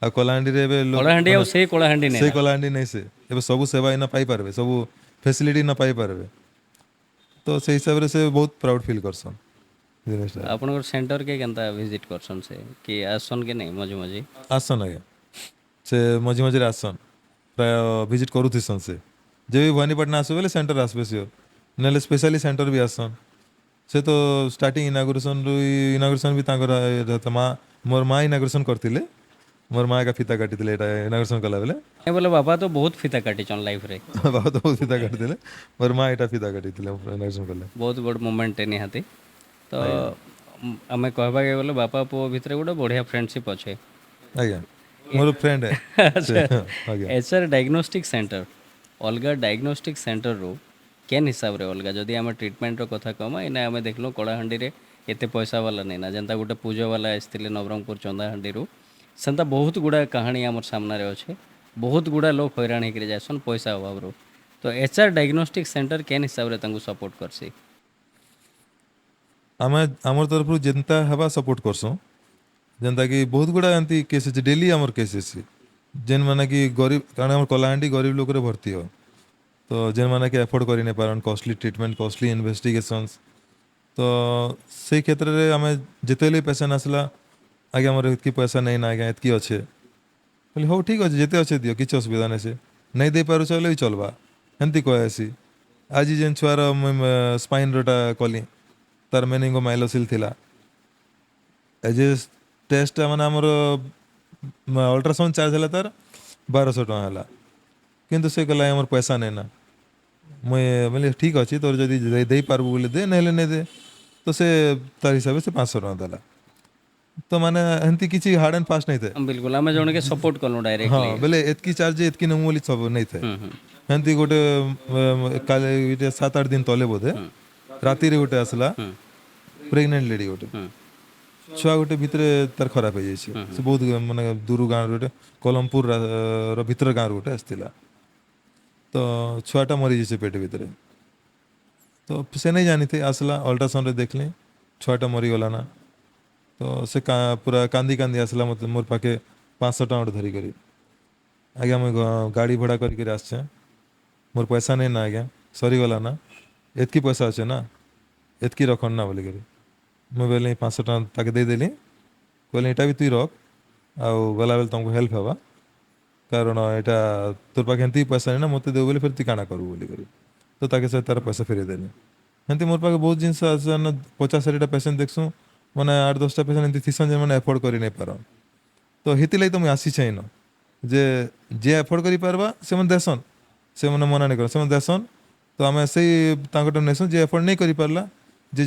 ଆଉ କଳାହାଣ୍ଡିରେ ଏବେ କଳାହାଣ୍ଡି ଆଉ ମାନେ ସେଇ କଳାହାଣ୍ଡି ସେଇ ନେନା। କଳାହାଣ୍ଡି ନେଇ ସେ ଏବେ ସବୁ ସେବା ଏଇନା ପାଇପାରିବେ, ସବୁ ଫେସିଲିଟି ନା ପାଇପାରିବେ। ତ ସେଇ ହିସାବରେ ସେ ବହୁତ ପ୍ରାଉଡ ଫିଲ୍ କରସନ୍ ଜିନିଷଟା। ଆପଣଙ୍କର ସେଣ୍ଟର କେ କେନ୍ତା ଭିଜିଟ୍ କରସନ୍ ସେ କି ଆସନ୍ କି ନାଇଁ ମଝି ମଝି? ଆସନ୍ ଆଜ୍ଞା, ସେ ମଝି ମଝିରେ ଆସନ୍, ପ୍ରାୟ ଭିଜିଟ୍ କରୁଥିସନ୍। ସେ ଯେବେ ବି ଭବାନୀପାଟଣା ଆସିବେ ବୋଲେ ସେଣ୍ଟର ଆସିବେ ସିଓର, ନହେଲେ ସ୍ପେଶାଲି ସେଣ୍ଟର ବି ଆସନ୍। ସେ ତ ଷ୍ଟାର୍ଟିଂ ଇନାଗୁରେସନ୍ ବି ତାଙ୍କର ମା ମୋର ମା ଇନାଗୁରେସନ୍ କରିଥିଲେ। ମୋର ମା ଏକା ଫିତା କାଟିଥିଲେ ଏଇଟା ଇନାଗୁରେସନ୍ କଲାବେଳେ। ନାଇଁ ବୋଲେ ବାପା ତ ବହୁତ ଫିତା କାଟିଛନ୍ ଲାଇଫରେ, ବାବା ତ ବହୁତ ଫିତା କାଟିଥିଲେ, ମୋର ମା ଏଇଟା ଫିତା କାଟିଥିଲେ ଇନାଗୁରେସନ୍ କଲେ। ବହୁତ ବଡ଼ ମୁମେଣ୍ଟ ନିହାତି। ତ ଆଜ୍ଞା ଆମେ କହିବାକେ ଗଲେ ବାପା ପୁଅ ଭିତରେ ଗୋଟେ ବଢ଼ିଆ ଫ୍ରେଣ୍ଡସିପ୍ ଅଛେ। ଆଜ୍ଞା ମୋର ଫ୍ରେଣ୍ଡ ସେ ଆଚ୍ଛା, ଆଜ୍ଞା ଏଚଆର୍ ଡାଇଗ୍ନୋଷ୍ଟିକ୍ ସେଣ୍ଟର ଅଲଗା ଡାଇଗ୍ନୋଷ୍ଟିକ୍ ସେଣ୍ଟରରୁ କେନ୍ ହିସାବରେ ଅଲଗା? ଯଦି ଆମେ ଟ୍ରିଟମେଣ୍ଟର କଥା କହମା, ଏଇନା ଆମେ ଦେଖିଲୁ କଳାହାଣ୍ଡିରେ ଏତେ ପଇସା ବାଲା ନେଇ ନା, ଯେନ୍ତା ଗୋଟେ ପୂଜ ବାଲା ଆସିଥିଲେ ନବରଙ୍ଗପୁର ଚନ୍ଦାହାଣ୍ଡିରୁ, ସେନ୍ତା ବହୁତ ଗୁଡ଼ା କାହାଣୀ ଆମର ସାମ୍ନାରେ ଅଛେ। ବହୁତ ଗୁଡ଼ା ଲୋକ ହଇରାଣ ହେଇକରି ଯାଇସନ୍ ପଇସା ଅଭାବରୁ। ତ ଏଚଆର୍ ଡାଇଗ୍ନୋଷ୍ଟିକ୍ ସେଣ୍ଟର କେନ୍ ହିସାବରେ ତାଙ୍କୁ ସପୋର୍ଟ କରସି? ଆମେ ଆମର ତରଫରୁ ଯେନ୍ତା ହେବା ସପୋର୍ଟ କରସୁଁ। ଯେନ୍ତାକି ବହୁତ ଗୁଡ଼ା ଏମିତି କେସ୍ ଅଛି, ଡେଲି ଆମର କେସ୍ ଅଛି ଯେନ୍ ମାନେ କି ଗରିବ, କାରଣ ଆମର କଳାହାଣ୍ଡି ଗରିବ ଲୋକରେ ଭର୍ତ୍ତି ହୁଏ। ତ ଯେନ୍ ମାନେ କି ଏଫୋର୍ଡ କରି ନାଇଁ ପାରନ୍ କଷ୍ଟଲି ଟ୍ରିଟମେଣ୍ଟ, କଷ୍ଟଲି ଇନଭେଷ୍ଟିଗେସନ୍ସ, ତ ସେଇ କ୍ଷେତ୍ରରେ ଆମେ ଯେତେବେଳେ ପେସେଣ୍ଟ ଆସିଲା, ଆଜ୍ଞା ମୋର ଏତ୍କି ପଇସା ନେଇ ନା, ଆଜ୍ଞା ଏତ୍କି ଅଛେ, କହିଲି ହଉ ଠିକ୍ ଅଛି ଯେତେ ଅଛେ ଦିଅ, କିଛି ଅସୁବିଧା ନାହିଁ। ସେ ନେଇ ଦେଇ ପାରୁଛ ବୋଲେ ବି ଚଲ୍ବା, ଏମିତି କହେସି। ଆଜି ଯେନ୍ ଛୁଆର ସ୍ପାଇନ୍ରଟା କଲି, ତାର ମେନିଙ୍ଗୋମାଇଲୋସିଲ୍ ଥିଲା, ଏଜ୍ ଏ ଟେଷ୍ଟଟା ମାନେ ଆମର ଅଲ୍ଟ୍ରାସାଉଣ୍ଡ ଚାର୍ଜ ହେଲା ତାର 1200 ଟଙ୍କା ହେଲା, କିନ୍ତୁ ସେ କହିଲା ଆମର ପଇସା ନେଇ ନା। ମୁଇଁ ବୋଲେ ଠିକ୍ ଅଛି, ତୋର ଯଦି ଦେଇପାରିବୁ ବୋଲେ ଦେ, ନହେଲେ ନେଇ ଦେ। ତ ସେ ତାର ହିସାବରେ ସେ 500 ଟଙ୍କା ଦେଲା। ତ ମାନେ ଏମିତି କିଛି ହାର୍ଡ ଆଣ୍ଡ ଫାଷ୍ଟ ନାଇଁ ଥାଏ। ବିଲକୁଲ ଆମେ ଜଣକେ ସପୋର୍ଟ କଲୁ ହଁ ଡାଇରେକ୍ଟଲି। ବୋଲେ ଏତ୍କି ଚାର୍ଜ ଏତ୍କି ନେମୁ ବୋଲି ସବୁ ନେଇ ଥାଏ। ହୁଁ ହୁଁ ଏମିତି ଗୋଟେ କାଲି 7-8 ଦିନ ତଲେ ବୋଧେ ହୁଁ ରାତିରେ ଗୋଟେ ଆସିଲା, ହୁଁ ପ୍ରେଗନେଣ୍ଟ ଲେଡି ଗୋଟେ, ହୁଁ ଛୁଆ ଗୋଟେ ଭିତରେ ତାର ଖରାପ ହେଇଯାଇଛି। ହୁଁ ସେ ବହୁତ ମାନେ ଦୂର ଗାଁରୁ ଗୋଟେ କଲମପୁର ର ଭିତର ଗାଁରୁ ଗୋଟେ ଆସିଥିଲା। ତ ଛୁଆଟା ମରିଯାଇଛି ପେଟ ଭିତରେ। ତ ସେ ନେଇ ଜାଣିଥି, ଆସିଲା ଅଲ୍ଟ୍ରାସାଉଣ୍ଡରେ ଦେଖିଲି ଛୁଆଟା ମରିଗଲା ନା। ତ ସେ ପୁରା କାନ୍ଦି କାନ୍ଦି ଆସିଲା ମୋତେ ମୋର ପାଖେ 500 ଟଙ୍କା ଗୋଟେ ଧରିକରି। ଆଜ୍ଞା ମୁଇଁ ଗାଡ଼ି ଭଡ଼ା କରିକିରି ଆସିଛେଁ, ମୋର ପଇସା ନେଇ ନା ଆଜ୍ଞା, ସରିଗଲା ନା, ଏତ୍କି ପଇସା ଅଛେ ନା, ଏତ୍କି ରଖନ୍ ନା ବୋଲିକରି। ମୁଇଁ ବୋଇଲି 500 ଟଙ୍କା ତାକେ ଦେଇଦେଲି, କହିଲି ଏଇଟା ବି ତୁଇ ରଖ, ଆଉ ଗଲାବେଳେ ତମକୁ ହେଲ୍ପ ହେବା, କାରଣ ଏଇଟା ତୋର ପାଖେ ଏମିତି ପଇସା ନାହିଁ ନା, ମୋତେ ଦେବୁ ବୋଲେ ଫେର୍ ତୁଇ କାଣା କରିବୁ ବୋଲିକରି। ତ ତାକେ ସେ ତାର ପଇସା ଫେରେଇ ଦେଲି। ଏମିତି ମୋର ପାଖେ ବହୁତ ଜିନିଷ ଅଛି, 50-60ଟା ପେସେଣ୍ଟ ଦେଖସୁଁ, ମାନେ 8-10ଟା ପେସେଣ୍ଟ ଏମିତି ଥିସନ୍ ଯେମାନେ ଏଫୋର୍ଡ କରି ନାଇଁ ପାରନ୍। ତ ହେଥିଲାଗି ତ ମୁଇଁ ଆସିଛେ ଇନ, ଯେ ଯିଏ ଏଫୋର୍ଡ କରିପାରବା ସେମାନେ ଦେସନ୍, ସେମାନେ ମନା ନାଇଁ କରନ୍, ସେମାନେ ଦେସନ୍। ତ ଆମେ ସେଇ ତାଙ୍କଠୁ ନେସୁଁ, ଯିଏ ଏଫୋର୍ଡ ନେଇ କରିପାରିଲା, ଯେ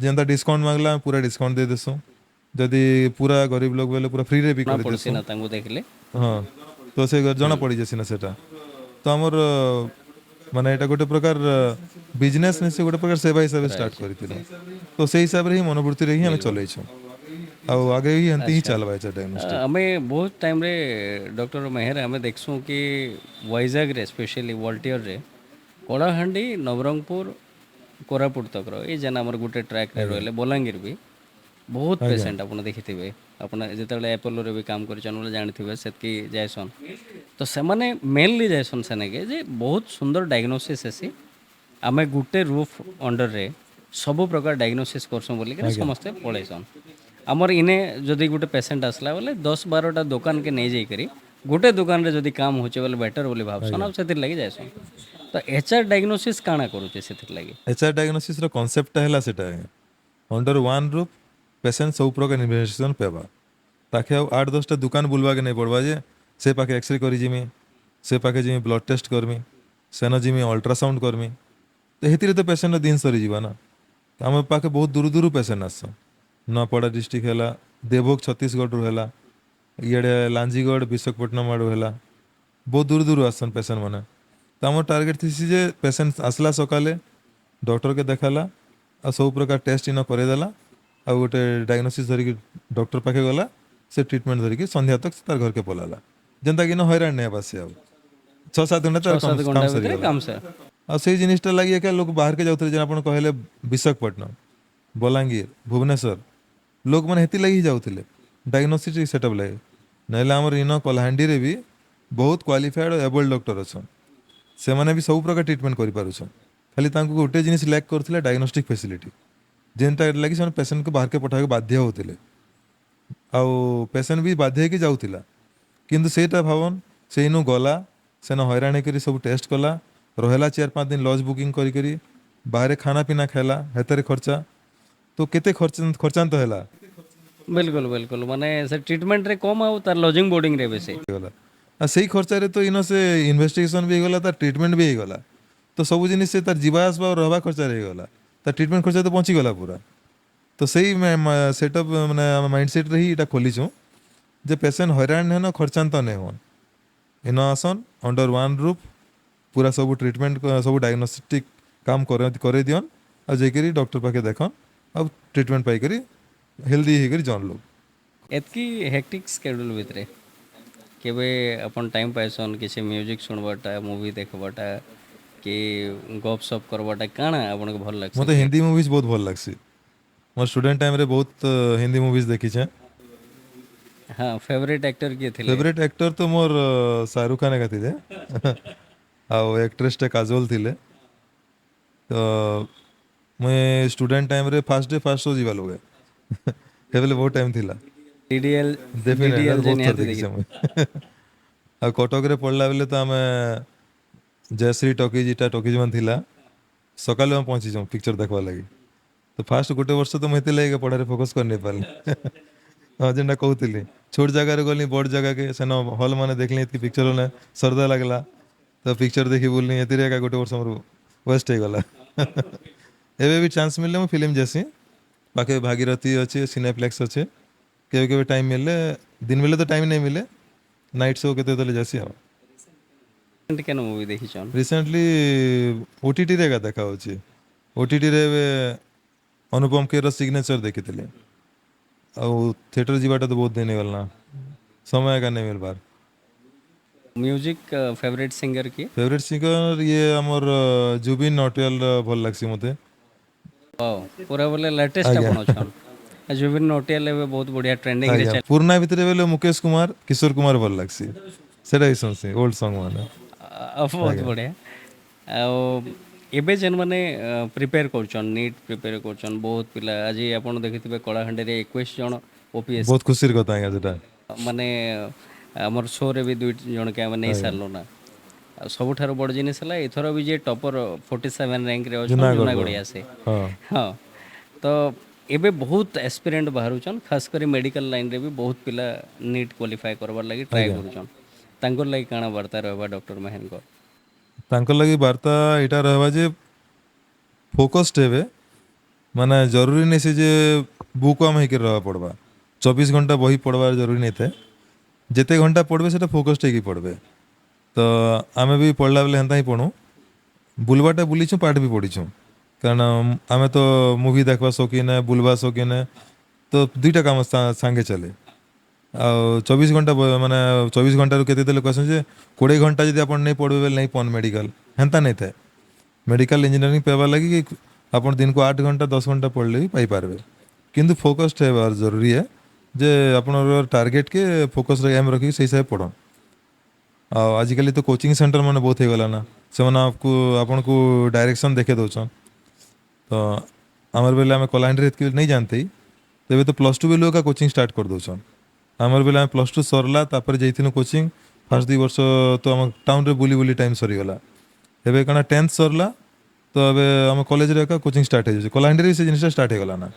ଯେନ୍ତା ଡିସ୍କାଉଣ୍ଟ ମାଗଲା ପୁରା ଡିସ୍କାଉଣ୍ଟ ଦେଇ ଦେସୁଁ। ଯଦି ପୁରା ଗରିବ ଲୋକ ବୋଲେ ପୁରା ଫ୍ରିରେ ବି ଜଣା ପଡ଼ୁଛି କରିଦେସୁଁ। ନା ତାଙ୍କୁ ଦେଖିଲେ। ହଁ, ତ ସେ ହୁଁ ଜଣା ପଡ଼ିଯାଏ ସିନା ସେଟା। ତ ଆମର ମାନେ ଏଇଟା ଗୋଟେ ପ୍ରକାର ବିଜନେସ୍, ସେ ଗୋଟେ ପ୍ରକାର ସେବା ହିସାବରେ ଷ୍ଟାର୍ଟ କରାଯାଇଛି କରିଥିଲୁ। ତ ସେଇ ହିସାବରେ ହିଁ ମନୋବୃତ୍ତିରେ ହିଁ ଆମେ ବିଲକୁଲ। ଚଲେଇଛୁ। ଆଉ ଆଗେ ବି ଏମିତି ହିଁ ଚାଲବା ଏଚ୍ ଡାଇଗ୍ନୋଷ୍ଟିକ୍। ଆମେ ବହୁତ ଟାଇମ୍ରେ ଡକ୍ଟର ମେହେର ଆମେ ଦେଖସୁଁ କି ୱାଇଜାଗ୍ରେ ସ୍ପେଶିଆଲି ୱାଲଟିୟରରେ କଳାହାଣ୍ଡି ନବରଙ୍ଗପୁର କୋରାପୁଟ ତକର ଏଇ ଯେନ୍ ଆମର ଗୋଟେ ଟ୍ରାକ୍ରେ ରହିଲେ ବଲାଙ୍ଗୀର ବି ବହୁତ ପେସେଣ୍ଟ ଆପଣ ଦେଖିଥିବେ ଆପଣ ଯେତେବେଳେ ଆପୋଲୋରେ ବି କାମ କରିଛନ୍ ବୋଲେ ଜାଣିଥିବେ ସେତିକି ଯାଏସନ୍ ତ ସେମାନେ ମେନଲି ଯାଏସନ୍ ସେନେକେ ଯେ ବହୁତ ସୁନ୍ଦର ଡାଇଗ୍ନୋସିସ୍ ହେସି ଆମେ ଗୋଟେ ରୁଫ୍ ଅଣ୍ଡରରେ ସବୁ ପ୍ରକାର ଡାଇଗ୍ନୋସିସ୍ କରସୁଁ ବୋଲିକିରି ସମସ୍ତେ ପଳେଇସନ୍ ଆମର ଇନେ ଯଦି ଗୋଟେ ପେସେଣ୍ଟ ଆସିଲା ବୋଲେ 10-12ଟା ଦୋକାନକେ ନେଇଯାଇକରି ଗୋଟେ ଦୋକାନରେ ଯଦି କାମ ହଉଛେ ବୋଲେ ବେଟର ବୋଲି ଭାବସନ୍ ଆଉ ସେଥିର୍ଲାଗି ଯାଏସନ୍ ତ ଏଚ୍ଆର୍ ଡାଇଗ୍ନୋସିସ୍ କାଣା କରୁଛେ ସେଥିର୍ଲାଗି ଏଚ୍ ଆର୍ ଡାଇଗ୍ନୋସିସ୍ର କନସେପ୍ଟଟା ହେଲା ସେଟା ଅଣ୍ଡର ୱାନ୍ ରୁପ୍ ପେସେଣ୍ଟ ସବୁ ପ୍ରକାର ଇନଭେଷ୍ଟିଗେସନ୍ ପାଇବା ତାକେ ଆଉ 8-10ଟା ଦୋକାନ ବୁଲବାକେ ନାଇଁ ପଡ଼ବା ଯେ ସେ ପାଖେ ଏକ୍ସରେ କରି ଯିମି ସେ ପାଖେ ଯିମି ବ୍ଲଡ଼ ଟେଷ୍ଟ କରମି ସେନ ଯିମି ଅଲ୍ଟ୍ରାସାଉଣ୍ଡ କରମି ତ ହେଥିରେ ତ ପେସେଣ୍ଟର ଦିନ ସରିଯିବା ନା ଆମ ପାଖେ ବହୁତ ଦୂର ଦୂର ପେସେଣ୍ଟ ଆସନ୍ ନୂଆପଡ଼ା ଡିଷ୍ଟ୍ରିକ୍ଟ ହେଲା ଦେବଭୋଗ ଛତିଶଗଡ଼ରୁ ହେଲା ଇଆଡ଼େ ଲାଞ୍ଜିଗଡ଼ ବିଶାଖାପଟନମ୍ ଆଡ଼ୁ ହେଲା ବହୁତ ଦୂର ଦୂର ଆସନ୍ ପେସେଣ୍ଟ ମାନେ ତ ଆମର ଟାର୍ଗେଟ୍ ଥିସି ଯେ ପେସେଣ୍ଟ ଆସିଲା ସକାଳେ ଡକ୍ଟରକେ ଦେଖାଲା ଆଉ ସବୁ ପ୍ରକାର ଟେଷ୍ଟ ଇନ କରେଇଦେଲା ଆଉ ଗୋଟେ ଡାଇଗ୍ନୋସିସ୍ ଧରିକି ଡକ୍ଟର ପାଖେ ଗଲା ସେ ଟ୍ରିଟମେଣ୍ଟ ଧରିକି ସନ୍ଧ୍ୟା ତକ ତାର ଘରକେ ପଲାଲା ଯେନ୍ତା କି ହଇରାଣ ନେଇ ହେବା ସେ ଆଉ 6-7 ଘଣ୍ଟା ତାର 6-7 କାମ ଘଣ୍ଟା ଭିତରେ ସରିଗଲା କାମ ସାର୍ ଆଉ ସେଇ ଜିନିଷଟା ଲାଗି ଏକା ଲୋକ ବାହାରକେ ଯାଉଥିଲେ ଯେ ଆପଣ କହିଲେ ବିଶାଖାପଟନମ୍ ବଲାଙ୍ଗୀର ଭୁବନେଶ୍ୱର ଲୋକମାନେ ହେଥିଲାଗି ହିଁ ଯାଉଥିଲେ ଡାଇଗ୍ନୋସିସ୍ ସେଟଅପ୍ ଲାଗି ନହେଲେ ଆମର ଇନ କଲାହାଣ୍ଡିରେ ବି ବହୁତ କ୍ୱାଲିଫାଏଡ଼ ଏବଲ୍ଡ ଡକ୍ଟର ଅଛନ୍ ସେମାନେ ବି ସବୁ ପ୍ରକାର ଟ୍ରିଟମେଣ୍ଟ କରିପାରୁଛନ୍ ଖାଲି ତାଙ୍କୁ ଗୋଟେ ଜିନିଷ ଲ୍ୟାକ୍ କରୁଥିଲେ ଡାଇଗ୍ନୋଷ୍ଟିକ୍ ଫେସିଲିଟି ଯେନ୍ଟା ଲାଗି ସେମାନେ ପେସେଣ୍ଟକୁ ବାହାରକେ ପଠାଇବାକୁ ବାଧ୍ୟ ହେଉଥିଲେ ଆଉ ପେସେଣ୍ଟ ବି ବାଧ୍ୟ ହେଇକି ଯାଉଥିଲା କିନ୍ତୁ ସେଇଟା ଭାବନ୍ ସେଇନୁ ଗଲା ସେନ ହଇରାଣ ହେଇକରି ସବୁ ଟେଷ୍ଟ କଲା ରହିଲା 4-5 ଦିନ ଲଜ୍ ବୁକିଂ କରିକରି ବାହାରେ ଖାନା ପିନା ଖାଇଲା ହେତେରେ ଖର୍ଚ୍ଚା ତ କେତେ ଖର୍ଚ୍ଚାନ୍ତ ହେଲା ବିଲକୁଲ ବିଲକୁଲ ମାନେ ସେ ଟ୍ରିଟମେଣ୍ଟରେ କମ୍ ଆଉ ତାର ଲଜିଂ ବୋର୍ଡ଼ିଂରେ ବେଶୀ ହେଇଗଲା ଆଉ ସେଇ ଖର୍ଚ୍ଚରେ ତ ଇନ ସେ ଇନଭେଷ୍ଟିଗେସନ୍ ବି ହେଇଗଲା ତାର ଟ୍ରିଟମେଣ୍ଟ ବି ହେଇଗଲା ତ ସବୁ ଜିନିଷ ସେ ତାର ଯିବା ଆସିବା ଆଉ ରହିବା ଖର୍ଚ୍ଚରେ ହେଇଗଲା ତାର ଟ୍ରିଟମେଣ୍ଟ ଖର୍ଚ୍ଚ ତ ବଞ୍ଚିଗଲା ପୁରା ତ ସେଇ ସେଟଅପ୍ ମାନେ ଆମ ମାଇଣ୍ଡସେଟ୍ରେ ହିଁ ଏଇଟା ଖୋଲିଛୁଁ ଯେ ପେସେଣ୍ଟ ହଇରାଣ ନେହନ ଖର୍ଚ୍ଚାନ୍ତ ନେଇ ହୁଅନ୍ ଇନ ଆସନ୍ ଅଣ୍ଡର ୱାନ୍ ରୁପ୍ ପୁରା ସବୁ ଟ୍ରିଟମେଣ୍ଟ ସବୁ ଡାଇଗ୍ନୋଷ୍ଟିକ୍ କାମ କରେଇ ଦିଅନ୍ ଆଉ ଯାଇକରି ଡକ୍ଟର ପାଖେ ଦେଖନ୍ ଆଉ ଟ୍ରିଟମେଣ୍ଟ ପାଇକରି ହେଲ୍ଦି ହେଇକରି ଜନ୍ ଲୋକ ଏତ୍କି ହେକ୍ଟିକ୍ ସ୍କେଡ୍ୟୁଲ୍ ଭିତରେ କେବେ ଆପଣ ଟାଇମ୍ ପାଇସନ୍ କିଛି ମ୍ୟୁଜିକ୍ ଶୁଣବାଟା ମୁଭି ଦେଖବାଟା କି ଗପ୍ ସପ୍ କରବାଟା କାଣା ଆପଣଙ୍କୁ ଭଲ ଲାଗ୍ସି ମୋତେ ହିନ୍ଦୀ ମୁଭିଜ୍ ବହୁତ ଭଲ ଲାଗ୍ସି ମୋର ଷ୍ଟୁଡେଣ୍ଟ ଟାଇମ୍ରେ ବହୁତ ହିନ୍ଦୀ ମୁଭିଜ୍ ଦେଖିଛେଁ ହଁ ଫେଭରେଟ୍ ଆକ୍ଟର କିଏ ଥିଲେ ଫେଭରେଟ୍ ଆକ୍ଟର ତ ମୋର ଶାହରୁଖ ଖାନ ଏକା ଥିଲେ ଆଉ ଆକ୍ଟ୍ରେସଟା କାଜୋଲ ଥିଲେ ତ ମୁଇଁ ଷ୍ଟୁଡେଣ୍ଟ ଟାଇମ୍ରେ ଫାର୍ଷ୍ଟ ଡେ ଫାର୍ଷ୍ଟ ଶୋ ଯିବା ଲୋକେ ହେବେଲେ ବହୁତ ଟାଇମ୍ ଥିଲା ଡିଡିଏଲ୍ ଡେଫିନେଟ୍ ଡିଡିଏଲ୍ ଯେ ବହୁତ ଥର ନିହାତି ଦେଖି ଦେଖିଛେ ମୁଇଁ ଆଉ କଟକରେ ପଢ଼ିଲା ବେଲେ ତ ଆମେ ଜୟଶ୍ରୀ ଟକିଜ୍ ଇଟା ଟକିଜ୍ ମାନେ ଥିଲା ସକାଳୁ ଆମେ ପହଞ୍ଚିଯାଉଁ ପିକ୍ଚର ଦେଖବାର୍ ଲାଗି ତ ଫାର୍ଷ୍ଟ ଗୋଟେ ବର୍ଷ ତ ମୁଁ ହେଥିଲାଗି ପଢ଼ାରେ ଫୋକସ୍ କରି ନେଇ ପାରିଲି ହଁ ଯେନ୍ଟା କହୁଥିଲି ଛୋଟ ଜାଗାରେ ଗଲି ବଡ଼ ଜାଗାକେ ସେନ ହଲ୍ ମାନେ ଦେଖିଲି ଏତ୍କି ପିକ୍ଚର ମାନେ ସରଦା ଲାଗିଲା ତ ପିକ୍ଚର ଦେଖି ବୁଲିନି ଏଥିରେ ଏକା ଗୋଟେ ବର୍ଷ ମୋର ୱେଷ୍ଟ ହେଇଗଲା ଏବେ ବି ଚାନ୍ସ ମିଳିଲେ ମୁଁ ଫିଲ୍ମ ଯାସି ପାଖେ ଭାଗୀରଥୀ ଅଛେ ସିନେପ୍ଲେକ୍ସ ଅଛେ କେବେ କେବେ ଟାଇମ୍ ମିଳିଲେ ଦିନ ବେଲେ ତ ଟାଇମ୍ ନାଇଁ ମିଳେ ନାଇଟ୍ ଶୋ କେତେବେଳେ ଯାସି ଆଉ କେନ ମୁଭି ଦେଖିଛନ୍ ରିସେଣ୍ଟଲି ଓଟିଟିରେ ଏକା ଦେଖା ହେଉଛି ଓଟିଟିରେ ଏବେ ଅନୁପମ ଖେର ସିଗ୍ନେଚର ଦେଖିଥିଲି ଆଉ ଥିଏଟର ଯିବାଟା ତ ବହୁତ ଦିନ ହେଇଗଲା ସମୟ ଏକା ନାଇଁ ମିଲବାର୍ ମ୍ୟୁଜିକ୍ ଫେଭରେଟ୍ ସିଙ୍ଗର କିଏ ଫେଭରେଟ୍ ସିଙ୍ଗର ଇଏ ଆମର ଜୁବିନ୍ ନଟିଆଲ ଭଲ ଲାଗ୍ସି ମୋତେ ପୁରା ବୋଲେ ଲାଟେଷ୍ଟ ଆଜ୍ଞା ଆପଣ ଅଛନ୍ ଜୁବିନ୍ ନଟିଆଲ ଏବେ ବହୁତ ବଢ଼ିଆ ଟ୍ରେଣ୍ଡିଂରେ ଆଜ୍ଞା ପୁରୁଣା ଭିତରେ ବେଲେ ମୁକେଶ କୁମାର କିଶୋର କୁମାର ଭଲ ଲାଗ୍ସି ସେଟା ହିଁ ଶୁଣସି ଓଲ୍ଡ ସଙ୍ଗ ମାନେ ବହୁତ ବଢ଼ିଆ ଆଉ ଏବେ ଯେନ୍ମାନେ ପ୍ରିପେୟାର କରୁଛନ୍ ନିଟ୍ ପ୍ରିପେୟାର କରୁଛନ୍ ବହୁତ ପିଲା ଆଜି ଆପଣ ଦେଖିଥିବେ କଳାହାଣ୍ଡିରେ 21 ଜଣ OPS ବହୁତ ଖୁସିର କଥା ଆଜ୍ଞା ସେଟା ମାନେ ଆମର ଶୋରେ ବି 2 ଜଣକେ ଆମେ ନେଇ ଆଜ୍ଞା ସାରିଲୁ ନା ଆଉ ସବୁଠାରୁ ବଡ଼ ଜିନିଷ ହେଲା ଏଥର ବି ଯିଏ ଟପର 47 ର୍ୟାଙ୍କରେ ଅଛନ୍ ଜୁନାଗଡ଼ର ଜୁନାଗଡ଼ିଆ ସେ ହଁ ହଁ ତ ଏବେ ବହୁତ ଏସ୍ପିରେଣ୍ଟ ବାହାରୁଛନ୍ ଖାସ କରି ମେଡ଼ିକାଲ ଲାଇନ୍ରେ ବି ବହୁତ ପିଲା ନିଟ୍ କ୍ୱାଲିଫାଏ କରବାର୍ ଲାଗି ଟ୍ରାଏ ଆଜ୍ଞା କରୁଛନ୍ ତାଙ୍କର ଲାଗି କାଣା ବାର୍ତ୍ତା ରହିବା ଡକ୍ଟର ମେହେରଙ୍କ ତାଙ୍କର ଲାଗି ବାର୍ତ୍ତା ଏଇଟା ରହିବା ଯେ ଫୋକସ୍ଡ ହେବେ ମାନେ ଜରୁରୀ ନାଇଁ ସେ ଯେ ବୁକ୍ ଆମେ ହେଇକି ରହିବା ପଡ଼ବା 24 ଘଣ୍ଟା ବହି ପଢ଼ବାର ଜରୁରୀ ନାଇଁ ଥାଏ ଯେତେ ଘଣ୍ଟା ପଢ଼ବେ ସେଟା ଫୋକସ୍ଡ ହେଇକି ପଢ଼ବେ ତ ଆମେ ବି ପଢ଼ଲା ବେଲେ ହେନ୍ତା ହିଁ ପଢ଼ୁ ବୁଲବାଟା ବୁଲିଛୁଁ ପାଠ ବି ପଢ଼ିଛୁଁ କାରଣ ଆମେ ତ ମୁଭି ଦେଖବା ସୌକିନ ବୁଲବା ସୌକିନ तो दुईटा काम सांगे चले आ 24 घंटा माने 24 घंटा केते देले कहसन जे 20 घंटा जदि आपण नहीं पढ़बे बेले नहीं पन मेडिकल हेंता नहीं थाए मेडिकल इंजीनियरिंग पेवा लगी कि आपण दिन को 8 घंटा 10 घंटा पढ़ले भी पाई पारबे किंतु फोकस्ड है जरूरी है जे आपण टारगेट के फोकस एम रखी सही हिसाब पढ़न आजिकल तो कोचिंग सेंटर मैंने बहुत हो गला ना से आपन को डायरेक्शन देखे दौन तो आमर बेले आम कलाहांडी नहीं जानते ही तेरे तो +2 बेलू का कोचिंग स्टार्ट कर दौन आमर बेले +2 सरला तापर जाइथिनु कोचिंग फर्स्ट 2 वर्ष तो आम टाउन रे बुली बुली टाइम सरीगला एबे कना 10th सरला तो एबे आम कॉलेज रे का कोचिंग स्टार्ट हो जाए कलाहांडी रे से जिनिस स्टार्ट हो गला ना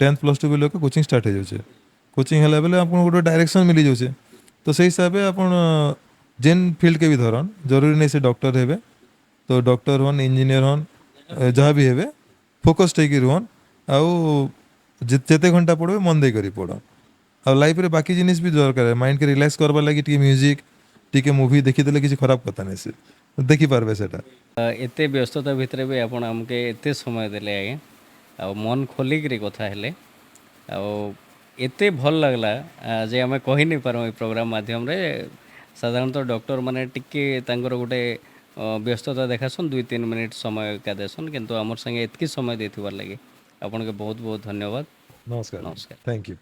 10th +2 बेलू का कोचिंग स्टार्ट हो जाए कोचिंग हला बेले आपन गोटे डायरेक्शन मिली जाउछे तो सही हिसाब से आपन जेन फील्ड के भी धरन जरूरी नहीं से डॉक्टर हेबे तो डॉक्टर हन इंजीनियर हन जहाँ भी हेबे फोकस्ड होकर रुहन आउ जेते घंटा पढ़े मन दे करी पढ़ आ लाइफ रे बाकी जिनिस भी दरकार है माइंड के रिलैक्स करबा लगी टी म्यूजिक टी मूवी देखी देले किसी खराब कथा नहीं से देखी पारबे सेटा एते व्यस्तता भितर भी आपण आमके एते समय देले आगे आ मन खोलिक कथा हेले आ एते भल लगला जे आमे कहि नहीं पारो प्रोग्राम माध्यम रे साधारणतः डॉक्टर माने टिके तांकर गोटे व्यस्तता देखासन 2-3 मिनिट समय का देसन किंतु आमर संगे एतकी समय देथिबार लगे आपन के बहुत बहुत धन्यवाद नमस्कार नमस्कार थैंक यू